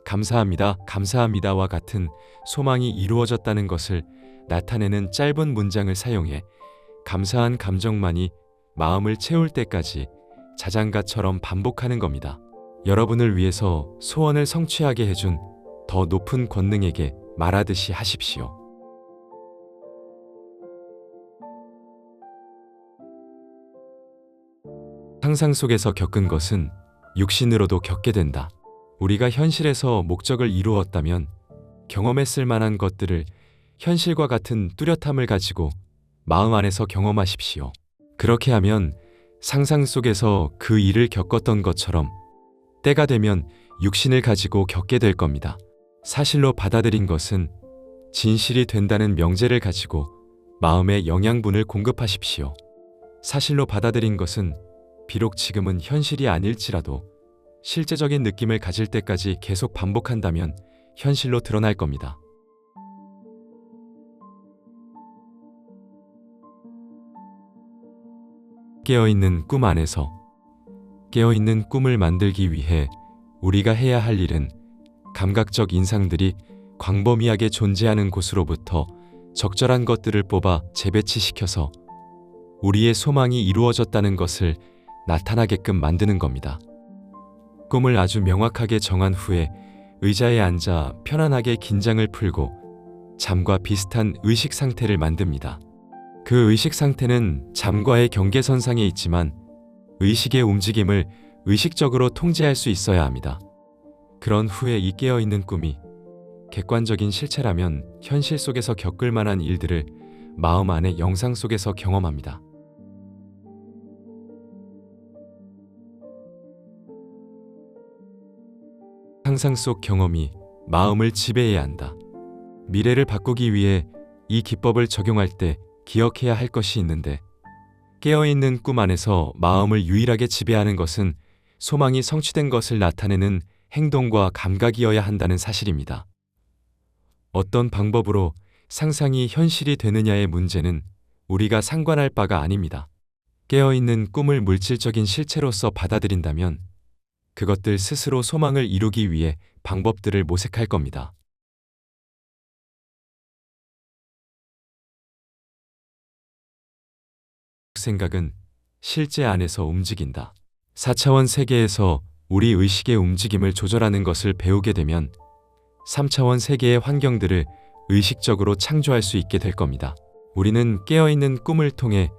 감사합니다. 감사합니다와 같은 소망이 이루어졌다는 것을 나타내는 짧은 문장을 사용해 감사한 감정만이 마음을 채울 때까지 자장가처럼 반복하는 겁니다. 여러분을 위해서 소원을 성취하게 해준 더 높은 권능에게 말하듯이 하십시오. 상상 속에서 겪은 것은 육신으로도 겪게 된다. 우리가 현실에서 목적을 이루었다면 경험했을 만한 것들을 현실과 같은 뚜렷함을 가지고 마음 안에서 경험하십시오. 그렇게 하면 상상 속에서 그 일을 겪었던 것처럼 때가 되면 육신을 가지고 겪게 될 겁니다. 사실로 받아들인 것은 진실이 된다는 명제를 가지고 마음의 영양분을 공급하십시오. 사실로 받아들인 것은 비록 지금은 현실이 아닐지라도 실제적인 느낌을 가질 때까지 계속 반복한다면 현실로 드러날 겁니다. 깨어있는 꿈 안에서. 깨어있는 꿈을 만들기 위해 우리가 해야 할 일은 감각적 인상들이 광범위하게 존재하는 곳으로부터 적절한 것들을 뽑아 재배치시켜서 우리의 소망이 이루어졌다는 것을 나타나게끔 만드는 겁니다. 꿈을 아주 명확하게 정한 후에 의자에 앉아 편안하게 긴장을 풀고 잠과 비슷한 의식 상태를 만듭니다. 그 의식 상태는 잠과의 경계선상에 있지만 의식의 움직임을 의식적으로 통제할 수 있어야 합니다. 그런 후에 이 깨어있는 꿈이 객관적인 실체라면 현실 속에서 겪을 만한 일들을 마음 안의 영상 속에서 경험합니다. 상상 속 경험이 마음을 지배해야 한다. 미래를 바꾸기 위해 이 기법을 적용할 때 기억해야 할 것이 있는데, 깨어있는 꿈 안에서 마음을 유일하게 지배하는 것은 소망이 성취된 것을 나타내는 행동과 감각이어야 한다는 사실입니다. 어떤 방법으로 상상이 현실이 되느냐의 문제는 우리가 상관할 바가 아닙니다. 깨어있는 꿈을 물질적인 실체로서 받아들인다면 그것들 스스로 소망을 이루기 위해 방법들을 모색할 겁니다. 생각은 실제 안에서 움직인다. 4차원 세계에서 우리 의식의 움직임을 조절하는 것을 배우게 되면 3차원 세계의 환경들을 의식적으로 창조할 수 있게 될 겁니다. 우리는 깨어있는 꿈을 통해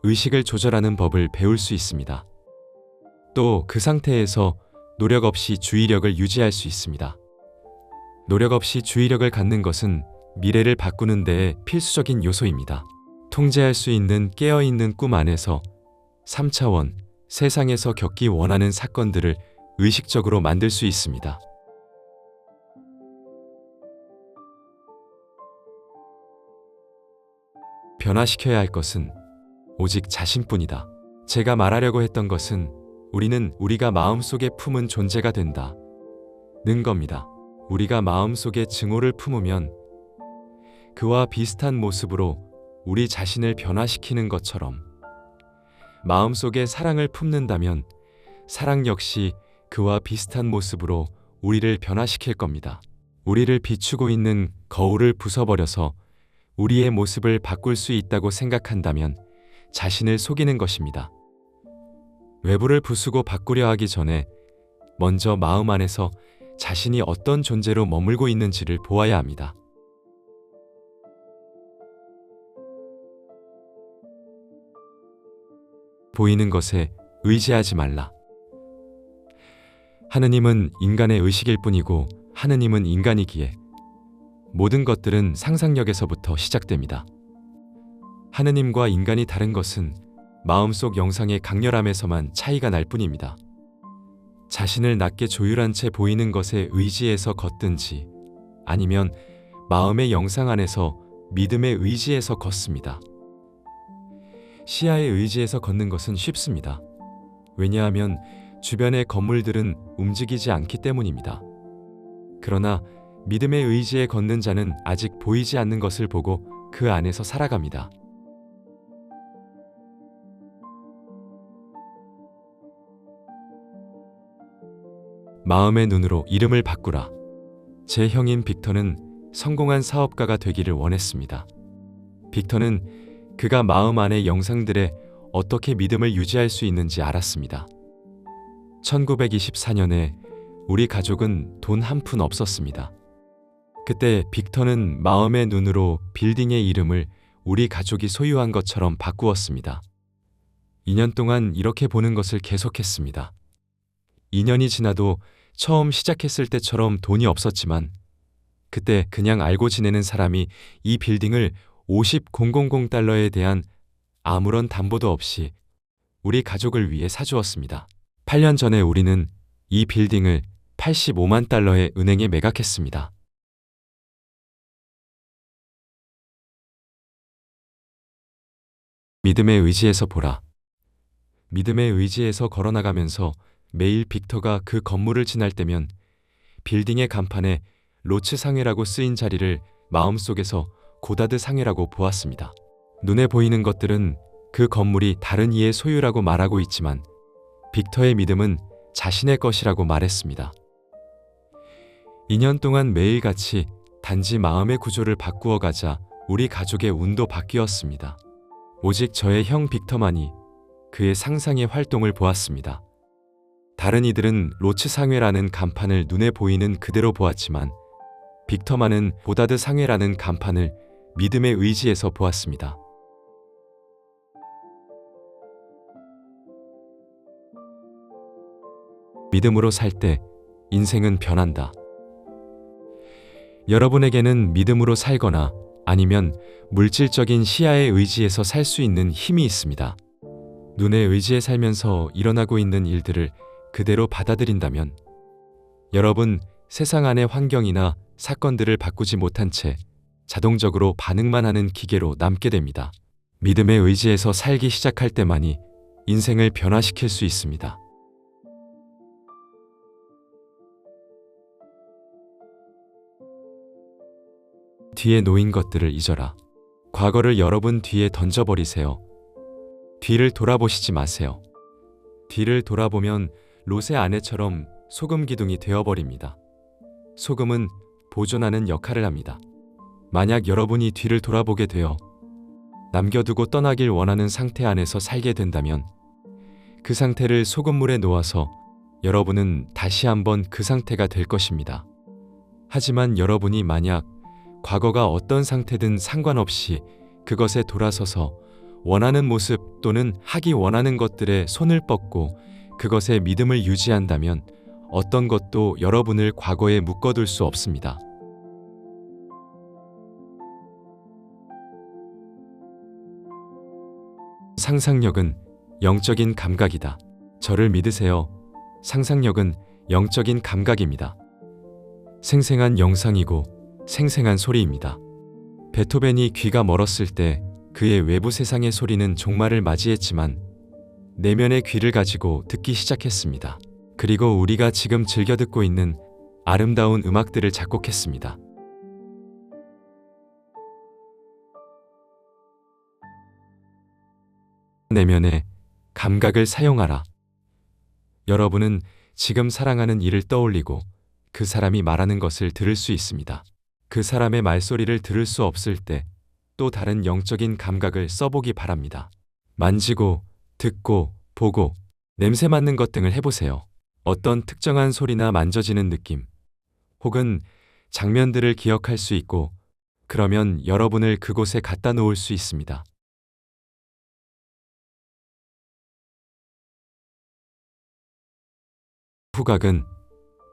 의식을 조절하는 법을 배울 수 있습니다. 또 그 상태에서 노력 없이 주의력을 유지할 수 있습니다. 노력 없이 주의력을 갖는 것은 미래를 바꾸는 데에 필수적인 요소입니다. 통제할 수 있는 깨어있는 꿈 안에서 3차원 세상에서 겪기 원하는 사건들을 의식적으로 만들 수 있습니다. 변화시켜야 할 것은 오직 자신뿐이다. 제가 말하려고 했던 것은 우리는 우리가 마음속에 품은 존재가 된다 는 겁니다. 우리가 마음속에 증오를 품으면 그와 비슷한 모습으로 우리 자신을 변화시키는 것처럼 마음속에 사랑을 품는다면 사랑 역시 그와 비슷한 모습으로 우리를 변화시킬 겁니다. 우리를 비추고 있는 거울을 부숴버려서 우리의 모습을 바꿀 수 있다고 생각한다면 자신을 속이는 것입니다. 외부를 부수고 바꾸려 하기 전에 먼저 마음 안에서 자신이 어떤 존재로 머물고 있는지를 보아야 합니다. 보이는 것에 의지하지 말라. 하느님은 인간의 의식일 뿐이고 하느님은 인간이기에 모든 것들은 상상력에서부터 시작됩니다. 하느님과 인간이 다른 것은 마음속 영상의 강렬함에서만 차이가 날 뿐입니다. 자신을 낮게 조율한 채 보이는 것에 의지해서 걷든지 아니면 마음의 영상 안에서 믿음의 의지에서 걷습니다. 시야에 의지해서 걷는 것은 쉽습니다. 왜냐하면 주변의 건물들은 움직이지 않기 때문입니다. 그러나 믿음의 의지에 걷는 자는 아직 보이지 않는 것을 보고 그 안에서 살아갑니다. 마음의 눈으로 이름을 바꾸라. 제 형인 빅터는 성공한 사업가가 되기를 원했습니다. 빅터는 그가 마음 안의 영상들에 어떻게 믿음을 유지할 수 있는지 알았습니다. 1924년에 우리 가족은 돈 한 푼 없었습니다. 그때 빅터는 마음의 눈으로 빌딩의 이름을 우리 가족이 소유한 것처럼 바꾸었습니다. 2년 동안 이렇게 보는 것을 계속했습니다. 2년이 지나도 처음 시작했을 때처럼 돈이 없었지만 그때 그냥 알고 지내는 사람이 이 빌딩을 50,000달러에 대한 아무런 담보도 없이 우리 가족을 위해 사주었습니다. 8년 전에 우리는 이 빌딩을 85만 달러에 은행에 매각했습니다. 믿음의 의지에서 보라. 믿음의 의지에서 걸어나가면서 매일 빅터가 그 건물을 지날 때면 빌딩의 간판에 로츠 상회라고 쓰인 자리를 마음속에서 고다드 상회라고 보았습니다. 눈에 보이는 것들은 그 건물이 다른 이의 소유라고 말하고 있지만 빅터의 믿음은 자신의 것이라고 말했습니다. 2년 동안 매일같이 단지 마음의 구조를 바꾸어 가자 우리 가족의 운도 바뀌었습니다. 오직 저의 형 빅터만이 그의 상상의 활동을 보았습니다. 다른 이들은 로츠 상회라는 간판을 눈에 보이는 그대로 보았지만 빅터만은 고다드 상회라는 간판을 믿음의 의지에서 보았습니다. 믿음으로 살 때 인생은 변한다. 여러분에게는 믿음으로 살거나 아니면 물질적인 시야의 의지에서 살 수 있는 힘이 있습니다. 눈의 의지에 살면서 일어나고 있는 일들을 그대로 받아들인다면 여러분 세상 안의 환경이나 사건들을 바꾸지 못한 채 자동적으로 반응만 하는 기계로 남게 됩니다. 믿음의 의지에서 살기 시작할 때만이 인생을 변화시킬 수 있습니다. 뒤에 놓인 것들을 잊어라. 과거를 여러분 뒤에 던져버리세요. 뒤를 돌아보시지 마세요. 뒤를 돌아보면 롯의 아내처럼 소금 기둥이 되어버립니다. 소금은 보존하는 역할을 합니다. 만약 여러분이 뒤를 돌아보게 되어 남겨두고 떠나길 원하는 상태 안에서 살게 된다면 그 상태를 소금물에 놓아서 여러분은 다시 한번 그 상태가 될 것입니다. 하지만 여러분이 만약 과거가 어떤 상태든 상관없이 그것에 돌아서서 원하는 모습 또는 하기 원하는 것들에 손을 뻗고 그것에 믿음을 유지한다면 어떤 것도 여러분을 과거에 묶어둘 수 없습니다. 상상력은 영적인 감각이다. 저를 믿으세요. 상상력은 영적인 감각입니다. 생생한 영상이고 생생한 소리입니다. 베토벤이 귀가 멀었을 때 그의 외부 세상의 소리는 종말을 맞이했지만 내면의 귀를 가지고 듣기 시작했습니다. 그리고 우리가 지금 즐겨 듣고 있는 아름다운 음악들을 작곡했습니다. 내면의 감각을 사용하라. 여러분은 지금 사랑하는 이를 떠올리고 그 사람이 말하는 것을 들을 수 있습니다. 그 사람의 말소리를 들을 수 없을 때 또 다른 영적인 감각을 써보기 바랍니다. 만지고, 듣고, 보고, 냄새 맡는 것 등을 해보세요. 어떤 특정한 소리나 만져지는 느낌, 혹은 장면들을 기억할 수 있고, 그러면 여러분을 그곳에 갖다 놓을 수 있습니다. 후각은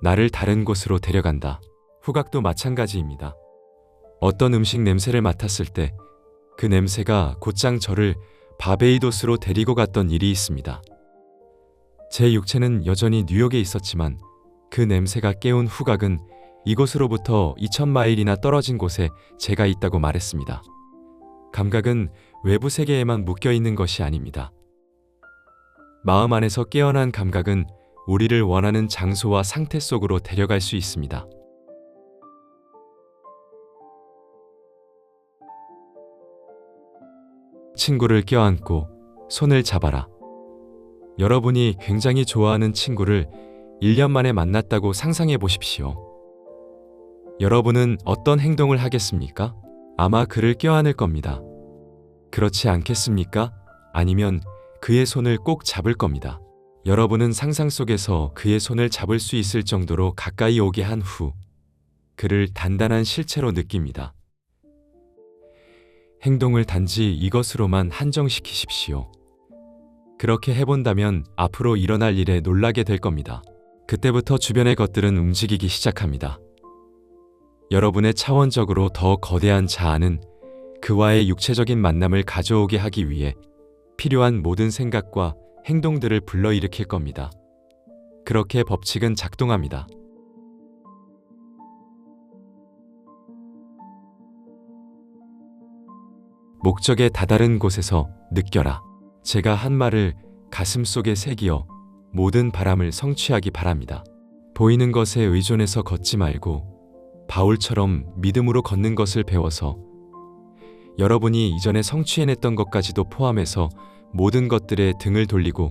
나를 다른 곳으로 데려간다. 후각도 마찬가지입니다. 어떤 음식 냄새를 맡았을 때 그 냄새가 곧장 저를 바베이도스로 데리고 갔던 일이 있습니다. 제 육체는 여전히 뉴욕에 있었지만 그 냄새가 깨운 후각은 이곳으로부터 2000마일이나 떨어진 곳에 제가 있다고 말했습니다. 감각은 외부 세계에만 묶여 있는 것이 아닙니다. 마음 안에서 깨어난 감각은 우리를 원하는 장소와 상태 속으로 데려갈 수 있습니다. 친구를 껴안고 손을 잡아라. 여러분이 굉장히 좋아하는 친구를 1년 만에 만났다고 상상해 보십시오. 여러분은 어떤 행동을 하겠습니까? 아마 그를 껴안을 겁니다. 그렇지 않겠습니까? 아니면 그의 손을 꼭 잡을 겁니다. 여러분은 상상 속에서 그의 손을 잡을 수 있을 정도로 가까이 오게 한 후 그를 단단한 실체로 느낍니다. 행동을 단지 이것으로만 한정시키십시오. 그렇게 해본다면 앞으로 일어날 일에 놀라게 될 겁니다. 그때부터 주변의 것들은 움직이기 시작합니다. 여러분의 차원적으로 더 거대한 자아는 그와의 육체적인 만남을 가져오게 하기 위해 필요한 모든 생각과 행동들을 불러일으킬 겁니다. 그렇게 법칙은 작동합니다. 목적에 다다른 곳에서 느껴라. 제가 한 말을 가슴속에 새기어 모든 바람을 성취하기 바랍니다. 보이는 것에 의존해서 걷지 말고 바울처럼 믿음으로 걷는 것을 배워서 여러분이 이전에 성취해냈던 것까지도 포함해서 모든 것들에 등을 돌리고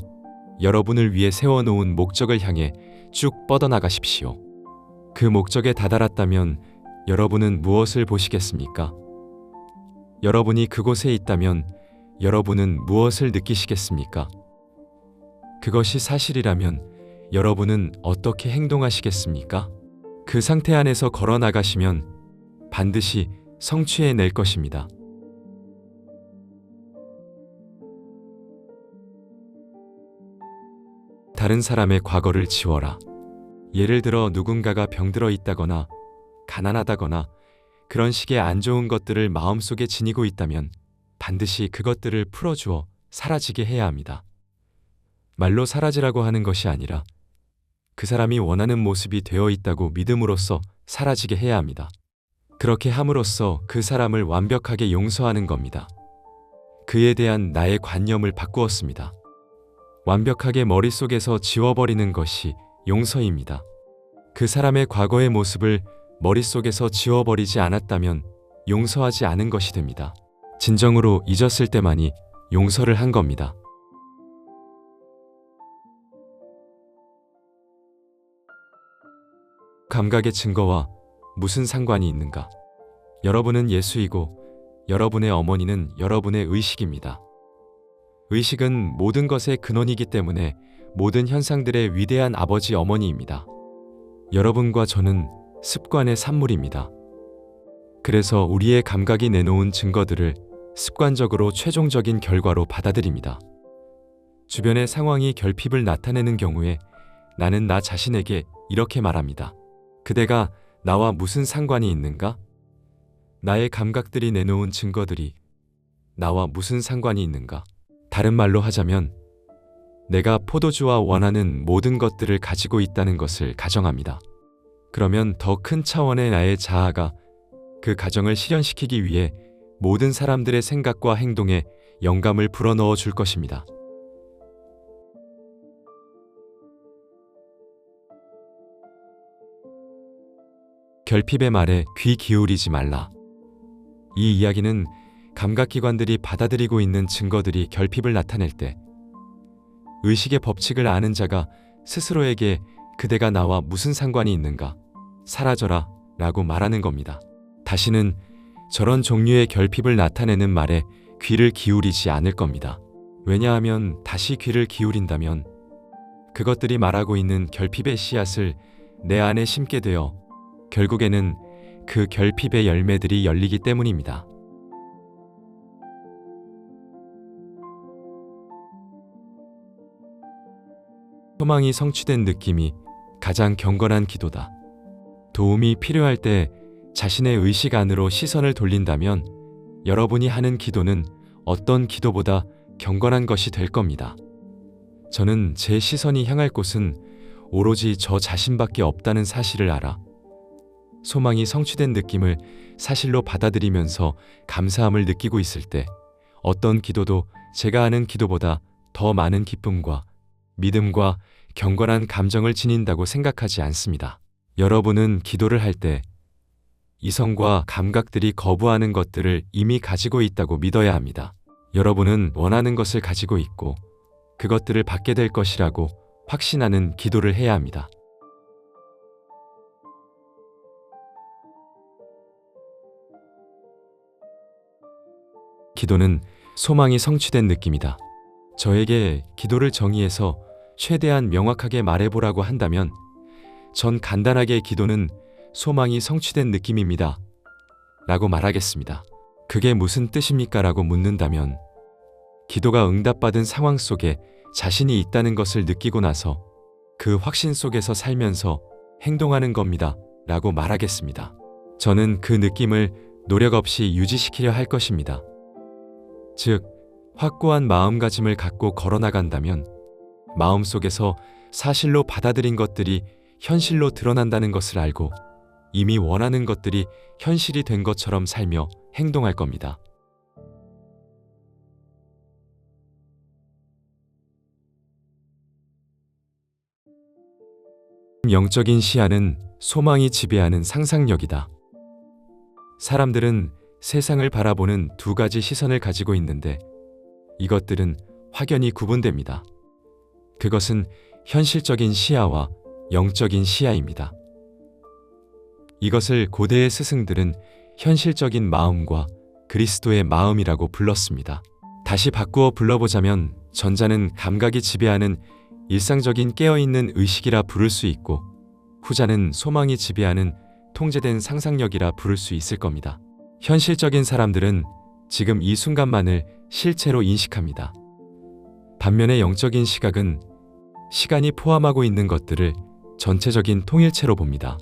여러분을 위해 세워놓은 목적을 향해 쭉 뻗어나가십시오. 그 목적에 다다랐다면 여러분은 무엇을 보시겠습니까? 여러분이 그곳에 있다면 여러분은 무엇을 느끼시겠습니까? 그것이 사실이라면 여러분은 어떻게 행동하시겠습니까? 그 상태 안에서 걸어 나가시면 반드시 성취해낼 것입니다. 다른 사람의 과거를 지워라. 예를 들어 누군가가 병들어 있다거나 가난하다거나 그런 식의 안 좋은 것들을 마음속에 지니고 있다면 반드시 그것들을 풀어주어 사라지게 해야 합니다. 말로 사라지라고 하는 것이 아니라 그 사람이 원하는 모습이 되어 있다고 믿음으로써 사라지게 해야 합니다. 그렇게 함으로써 그 사람을 완벽하게 용서하는 겁니다. 그에 대한 나의 관념을 바꾸었습니다. 완벽하게 머릿속에서 지워버리는 것이 용서입니다. 그 사람의 과거의 모습을 머릿속에서 지워버리지 않았다면 용서하지 않은 것이 됩니다. 진정으로 잊었을 때만이 용서를 한 겁니다. 감각의 증거와 무슨 상관이 있는가? 여러분은 예수이고 여러분의 어머니는 여러분의 의식입니다. 의식은 모든 것의 근원이기 때문에 모든 현상들의 위대한 아버지 어머니입니다. 여러분과 저는 습관의 산물입니다. 그래서 우리의 감각이 내놓은 증거들을 습관적으로 최종적인 결과로 받아들입니다. 주변의 상황이 결핍을 나타내는 경우에 나는 나 자신에게 이렇게 말합니다. 그대가 나와 무슨 상관이 있는가? 나의 감각들이 내놓은 증거들이 나와 무슨 상관이 있는가? 다른 말로 하자면 내가 포도주와 원하는 모든 것들을 가지고 있다는 것을 가정합니다. 그러면 더 큰 차원의 나의 자아가 그 가정을 실현시키기 위해 모든 사람들의 생각과 행동에 영감을 불어넣어 줄 것입니다. 결핍의 말에 귀 기울이지 말라. 이 이야기는 감각기관들이 받아들이고 있는 증거들이 결핍을 나타낼 때 의식의 법칙을 아는 자가 스스로에게 그대가 나와 무슨 상관이 있는가? 사라져라 라고 말하는 겁니다. 다시는 저런 종류의 결핍을 나타내는 말에 귀를 기울이지 않을 겁니다. 왜냐하면 다시 귀를 기울인다면 그것들이 말하고 있는 결핍의 씨앗을 내 안에 심게 되어 결국에는 그 결핍의 열매들이 열리기 때문입니다. 소망이 성취된 느낌이 가장 경건한 기도다. 도움이 필요할 때 자신의 의식 안으로 시선을 돌린다면 여러분이 하는 기도는 어떤 기도보다 경건한 것이 될 겁니다. 저는 제 시선이 향할 곳은 오로지 저 자신밖에 없다는 사실을 알아 소망이 성취된 느낌을 사실로 받아들이면서 감사함을 느끼고 있을 때 어떤 기도도 제가 하는 기도보다 더 많은 기쁨과 믿음과 경건한 감정을 지닌다고 생각하지 않습니다. 여러분은 기도를 할 때 이성과 감각들이 거부하는 것들을 이미 가지고 있다고 믿어야 합니다. 여러분은 원하는 것을 가지고 있고 그것들을 받게 될 것이라고 확신하는 기도를 해야 합니다. 기도는 소망이 성취된 느낌이다. 저에게 기도를 정의해서 최대한 명확하게 말해보라고 한다면 전 간단하게 기도는 소망이 성취된 느낌입니다. 라고 말하겠습니다. 그게 무슨 뜻입니까? 라고 묻는다면 기도가 응답받은 상황 속에 자신이 있다는 것을 느끼고 나서 그 확신 속에서 살면서 행동하는 겁니다. 라고 말하겠습니다. 저는 그 느낌을 노력 없이 유지시키려 할 것입니다. 즉, 확고한 마음가짐을 갖고 걸어나간다면 마음속에서 사실로 받아들인 것들이 현실로 드러난다는 것을 알고 이미 원하는 것들이 현실이 된 것처럼 살며 행동할 겁니다. 영적인 시야는 소망이 지배하는 상상력이다. 사람들은 세상을 바라보는 두 가지 시선을 가지고 있는데 이것들은 확연히 구분됩니다. 그것은 현실적인 시야와 영적인 시야입니다. 이것을 고대의 스승들은 현실적인 마음과 그리스도의 마음이라고 불렀습니다. 다시 바꾸어 불러보자면 전자는 감각이 지배하는 일상적인 깨어있는 의식이라 부를 수 있고 후자는 소망이 지배하는 통제된 상상력이라 부를 수 있을 겁니다. 현실적인 사람들은 지금 이 순간만을 실체로 인식합니다. 반면에 영적인 시각은 시간이 포함하고 있는 것들을 전체적인 통일체로 봅니다.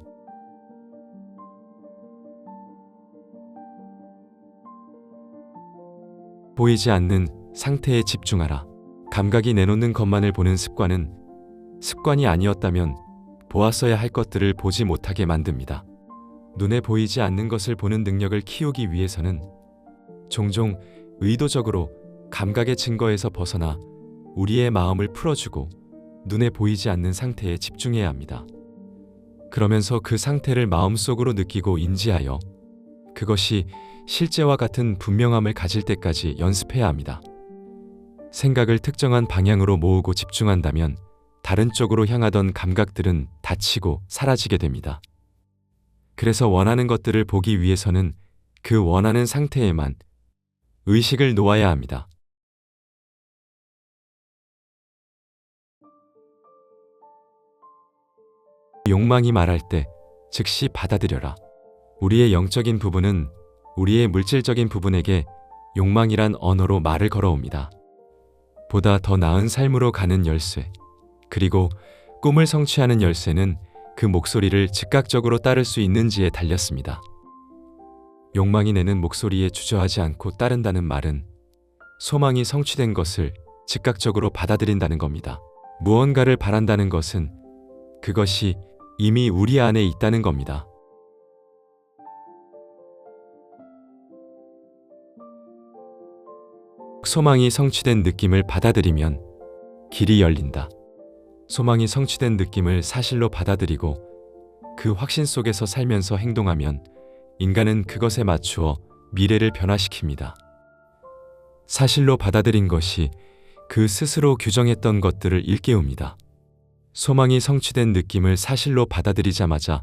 보이지 않는 상태에 집중하라. 감각이 내놓는 것만을 보는 습관은 습관이 아니었다면 보았어야 할 것들을 보지 못하게 만듭니다. 눈에 보이지 않는 것을 보는 능력을 키우기 위해서는 종종 의도적으로 감각의 증거에서 벗어나 우리의 마음을 풀어주고 눈에 보이지 않는 상태에 집중해야 합니다. 그러면서 그 상태를 마음속으로 느끼고 인지하여 그것이 실제와 같은 분명함을 가질 때까지 연습해야 합니다. 생각을 특정한 방향으로 모으고 집중한다면 다른 쪽으로 향하던 감각들은 닫히고 사라지게 됩니다. 그래서 원하는 것들을 보기 위해서는 그 원하는 상태에만 의식을 놓아야 합니다. 욕망이 말할 때 즉시 받아들여라. 우리의 영적인 부분은 우리의 물질적인 부분에게 욕망이란 언어로 말을 걸어옵니다. 보다 더 나은 삶으로 가는 열쇠, 그리고 꿈을 성취하는 열쇠는 그 목소리를 즉각적으로 따를 수 있는지에 달렸습니다. 욕망이 내는 목소리에 주저하지 않고 따른다는 말은 소망이 성취된 것을 즉각적으로 받아들인다는 겁니다. 무언가를 바란다는 것은 그것이 이미 우리 안에 있다는 겁니다. 소망이 성취된 느낌을 받아들이면 길이 열린다. 소망이 성취된 느낌을 사실로 받아들이고 그 확신 속에서 살면서 행동하면 인간은 그것에 맞추어 미래를 변화시킵니다. 사실로 받아들인 것이 그 스스로 규정했던 것들을 일깨웁니다. 소망이 성취된 느낌을 사실로 받아들이자마자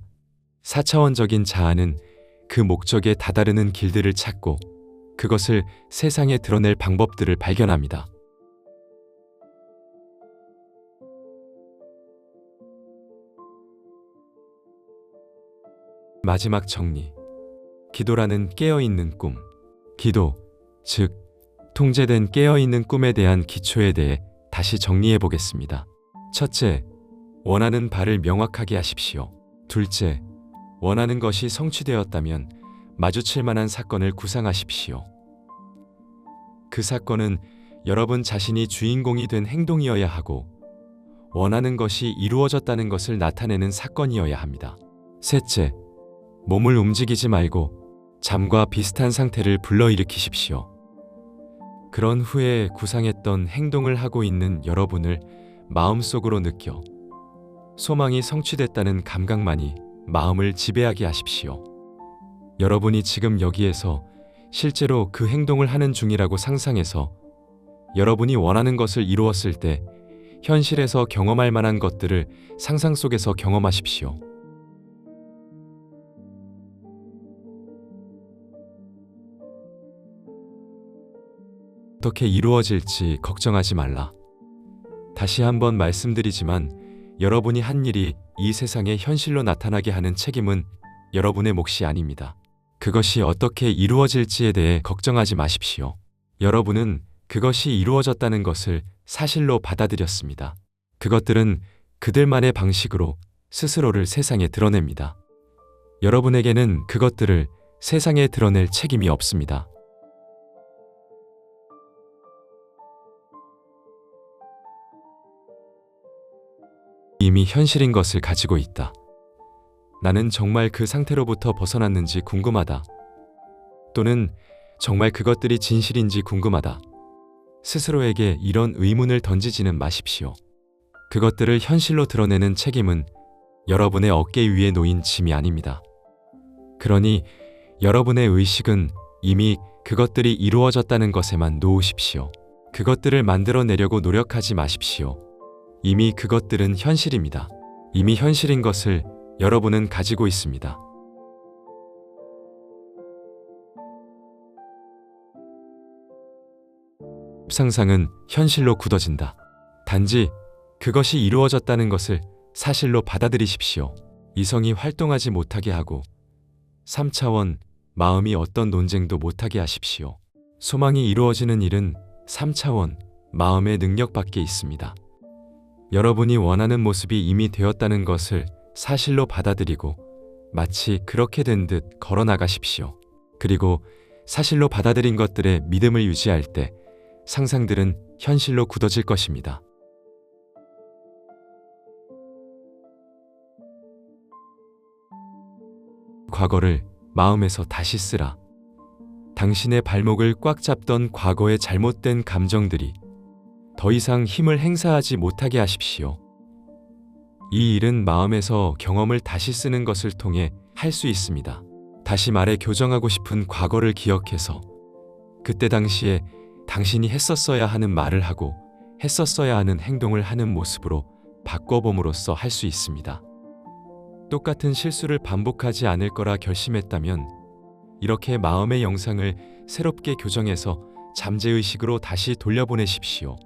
4차원적인 자아는 그 목적에 다다르는 길들을 찾고 그것을 세상에 드러낼 방법들을 발견합니다. 마지막 정리. 기도라는 깨어있는 꿈. 기도, 즉 통제된 깨어있는 꿈에 대한 기초에 대해 다시 정리해 보겠습니다. 첫째, 원하는 바를 명확하게 하십시오. 둘째, 원하는 것이 성취되었다면 마주칠 만한 사건을 구상하십시오. 그 사건은 여러분 자신이 주인공이 된 행동이어야 하고 원하는 것이 이루어졌다는 것을 나타내는 사건이어야 합니다. 셋째, 몸을 움직이지 말고 잠과 비슷한 상태를 불러일으키십시오. 그런 후에 구상했던 행동을 하고 있는 여러분을 마음속으로 느껴 소망이 성취됐다는 감각만이 마음을 지배하게 하십시오. 여러분이 지금 여기에서 실제로 그 행동을 하는 중이라고 상상해서 여러분이 원하는 것을 이루었을 때 현실에서 경험할 만한 것들을 상상 속에서 경험하십시오. 어떻게 이루어질지 걱정하지 말라. 다시 한번 말씀드리지만 여러분이 한 일이 이 세상의 현실로 나타나게 하는 책임은 여러분의 몫이 아닙니다. 그것이 어떻게 이루어질지에 대해 걱정하지 마십시오. 여러분은 그것이 이루어졌다는 것을 사실로 받아들였습니다. 그것들은 그들만의 방식으로 스스로를 세상에 드러냅니다. 여러분에게는 그것들을 세상에 드러낼 책임이 없습니다. 이미 현실인 것을 가지고 있다. 나는 정말 그 상태로부터 벗어났는지 궁금하다. 또는 정말 그것들이 진실인지 궁금하다. 스스로에게 이런 의문을 던지지는 마십시오. 그것들을 현실로 드러내는 책임은 여러분의 어깨 위에 놓인 짐이 아닙니다. 그러니 여러분의 의식은 이미 그것들이 이루어졌다는 것에만 놓으십시오. 그것들을 만들어내려고 노력하지 마십시오. 이미 그것들은 현실입니다. 이미 현실인 것을 여러분은 가지고 있습니다. 상상은 현실로 굳어진다. 단지 그것이 이루어졌다는 것을 사실로 받아들이십시오. 이성이 활동하지 못하게 하고 3차원 마음이 어떤 논쟁도 못하게 하십시오. 소망이 이루어지는 일은 3차원 마음의 능력 밖에 있습니다. 여러분이 원하는 모습이 이미 되었다는 것을 사실로 받아들이고 마치 그렇게 된 듯 걸어 나가십시오. 그리고 사실로 받아들인 것들의 믿음을 유지할 때 상상들은 현실로 굳어질 것입니다. 과거를 마음에서 다시 쓰라. 당신의 발목을 꽉 잡던 과거의 잘못된 감정들이 더 이상 힘을 행사하지 못하게 하십시오. 이 일은 마음에서 경험을 다시 쓰는 것을 통해 할 수 있습니다. 다시 말해 교정하고 싶은 과거를 기억해서 그때 당시에 당신이 했었어야 하는 말을 하고 했었어야 하는 행동을 하는 모습으로 바꿔봄으로써 할 수 있습니다. 똑같은 실수를 반복하지 않을 거라 결심했다면 이렇게 마음의 영상을 새롭게 교정해서 잠재의식으로 다시 돌려보내십시오.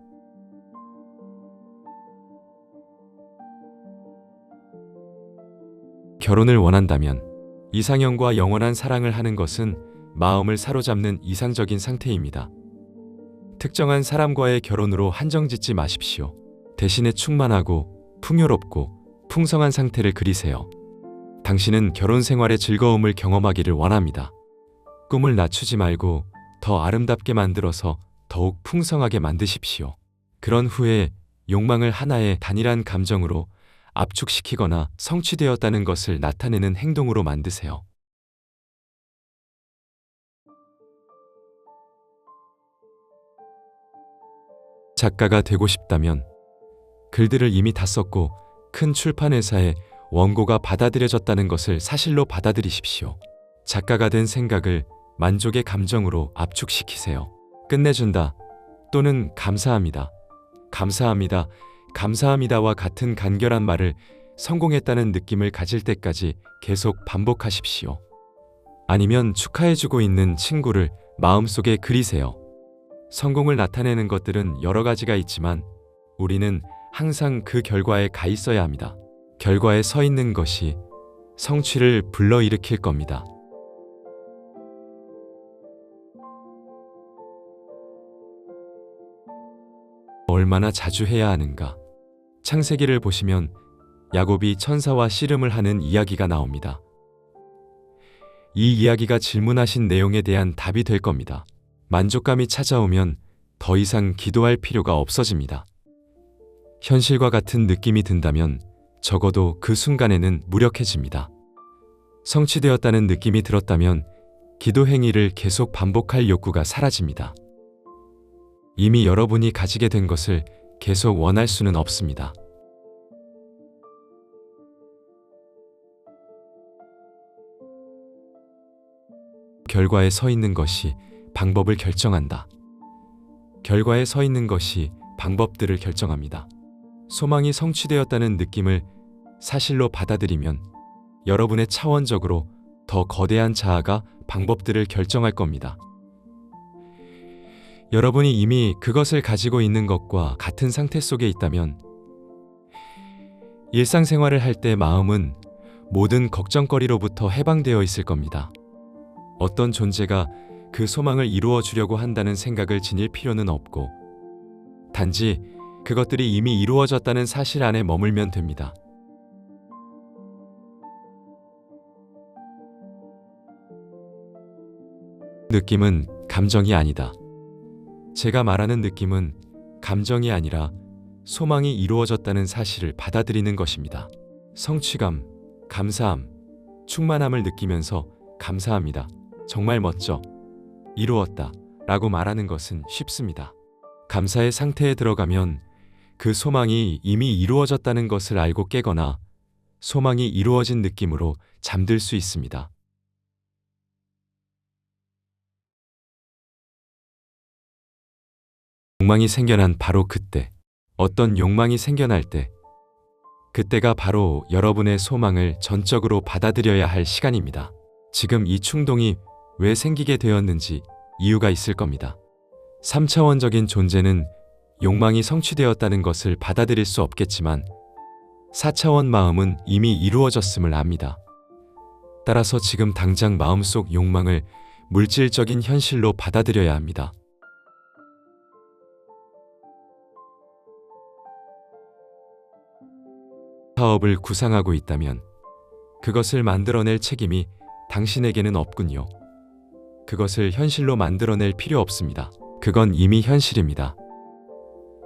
결혼을 원한다면 이상형과 영원한 사랑을 하는 것은 마음을 사로잡는 이상적인 상태입니다. 특정한 사람과의 결혼으로 한정짓지 마십시오. 대신에 충만하고 풍요롭고 풍성한 상태를 그리세요. 당신은 결혼 생활의 즐거움을 경험하기를 원합니다. 꿈을 낮추지 말고 더 아름답게 만들어서 더욱 풍성하게 만드십시오. 그런 후에 욕망을 하나의 단일한 감정으로 압축시키거나 성취되었다는 것을 나타내는 행동으로 만드세요. 작가가 되고 싶다면 글들을 이미 다 썼고 큰 출판회사에 원고가 받아들여졌다는 것을 사실로 받아들이십시오. 작가가 된 생각을 만족의 감정으로 압축시키세요. 끝내준다 또는 감사합니다. 감사합니다. 감사합니다와 같은 간결한 말을 성공했다는 느낌을 가질 때까지 계속 반복하십시오. 아니면 축하해주고 있는 친구를 마음속에 그리세요. 성공을 나타내는 것들은 여러 가지가 있지만 우리는 항상 그 결과에 가 있어야 합니다. 결과에 서 있는 것이 성취를 불러일으킬 겁니다. 얼마나 자주 해야 하는가? 창세기를 보시면 야곱이 천사와 씨름을 하는 이야기가 나옵니다. 이 이야기가 질문하신 내용에 대한 답이 될 겁니다. 만족감이 찾아오면 더 이상 기도할 필요가 없어집니다. 현실과 같은 느낌이 든다면 적어도 그 순간에는 무력해집니다. 성취되었다는 느낌이 들었다면 기도 행위를 계속 반복할 욕구가 사라집니다. 이미 여러분이 가지게 된 것을 계속 원할 수는 없습니다. 결과에 서 있는 것이 방법을 결정한다. 결과에 서 있는 것이 방법들을 결정합니다. 소망이 성취되었다는 느낌을 사실로 받아들이면 여러분의 차원적으로 더 거대한 자아가 방법들을 결정할 겁니다. 여러분이 이미 그것을 가지고 있는 것과 같은 상태 속에 있다면 일상생활을 할 때 마음은 모든 걱정거리로부터 해방되어 있을 겁니다. 어떤 존재가 그 소망을 이루어 주려고 한다는 생각을 지닐 필요는 없고 단지 그것들이 이미 이루어졌다는 사실 안에 머물면 됩니다. 느낌은 감정이 아니다. 제가 말하는 느낌은 감정이 아니라 소망이 이루어졌다는 사실을 받아들이는 것입니다. 성취감, 감사함, 충만함을 느끼면서 감사합니다. 정말 멋져. 이루었다. 라고 말하는 것은 쉽습니다. 감사의 상태에 들어가면 그 소망이 이미 이루어졌다는 것을 알고 깨거나 소망이 이루어진 느낌으로 잠들 수 있습니다. 욕망이 생겨난 바로 그때, 어떤 욕망이 생겨날 때, 그때가 바로 여러분의 소망을 전적으로 받아들여야 할 시간입니다. 지금 이 충동이 왜 생기게 되었는지 이유가 있을 겁니다. 3차원적인 존재는 욕망이 성취되었다는 것을 받아들일 수 없겠지만 4차원 마음은 이미 이루어졌음을 압니다. 따라서 지금 당장 마음속 욕망을 물질적인 현실로 받아들여야 합니다. 사업을 구상하고 있다면 그것을 만들어낼 책임이 당신에게는 없군요. 그것을 현실로 만들어낼 필요 없습니다. 그건 이미 현실입니다.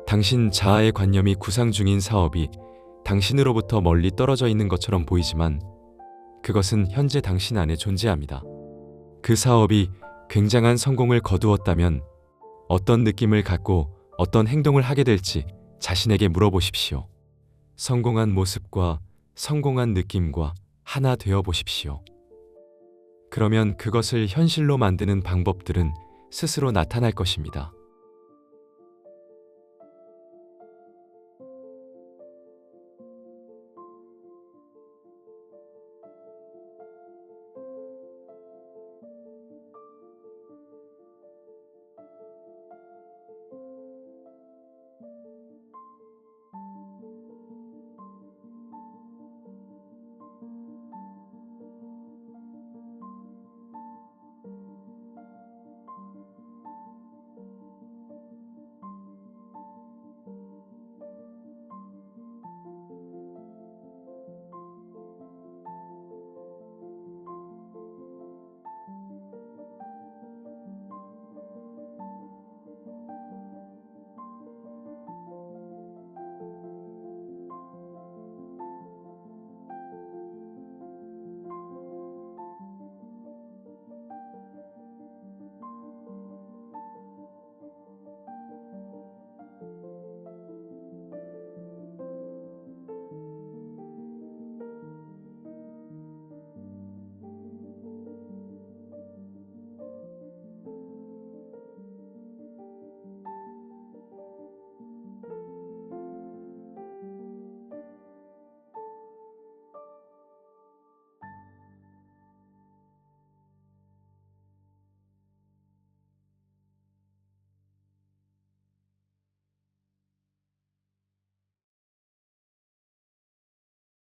당신 자아의 관념이 구상 중인 사업이 당신으로부터 멀리 떨어져 있는 것처럼 보이지만 그것은 현재 당신 안에 존재합니다. 그 사업이 굉장한 성공을 거두었다면 어떤 느낌을 갖고 어떤 행동을 하게 될지 자신에게 물어보십시오. 성공한 모습과 성공한 느낌과 하나 되어 보십시오. 그러면 그것을 현실로 만드는 방법들은 스스로 나타날 것입니다.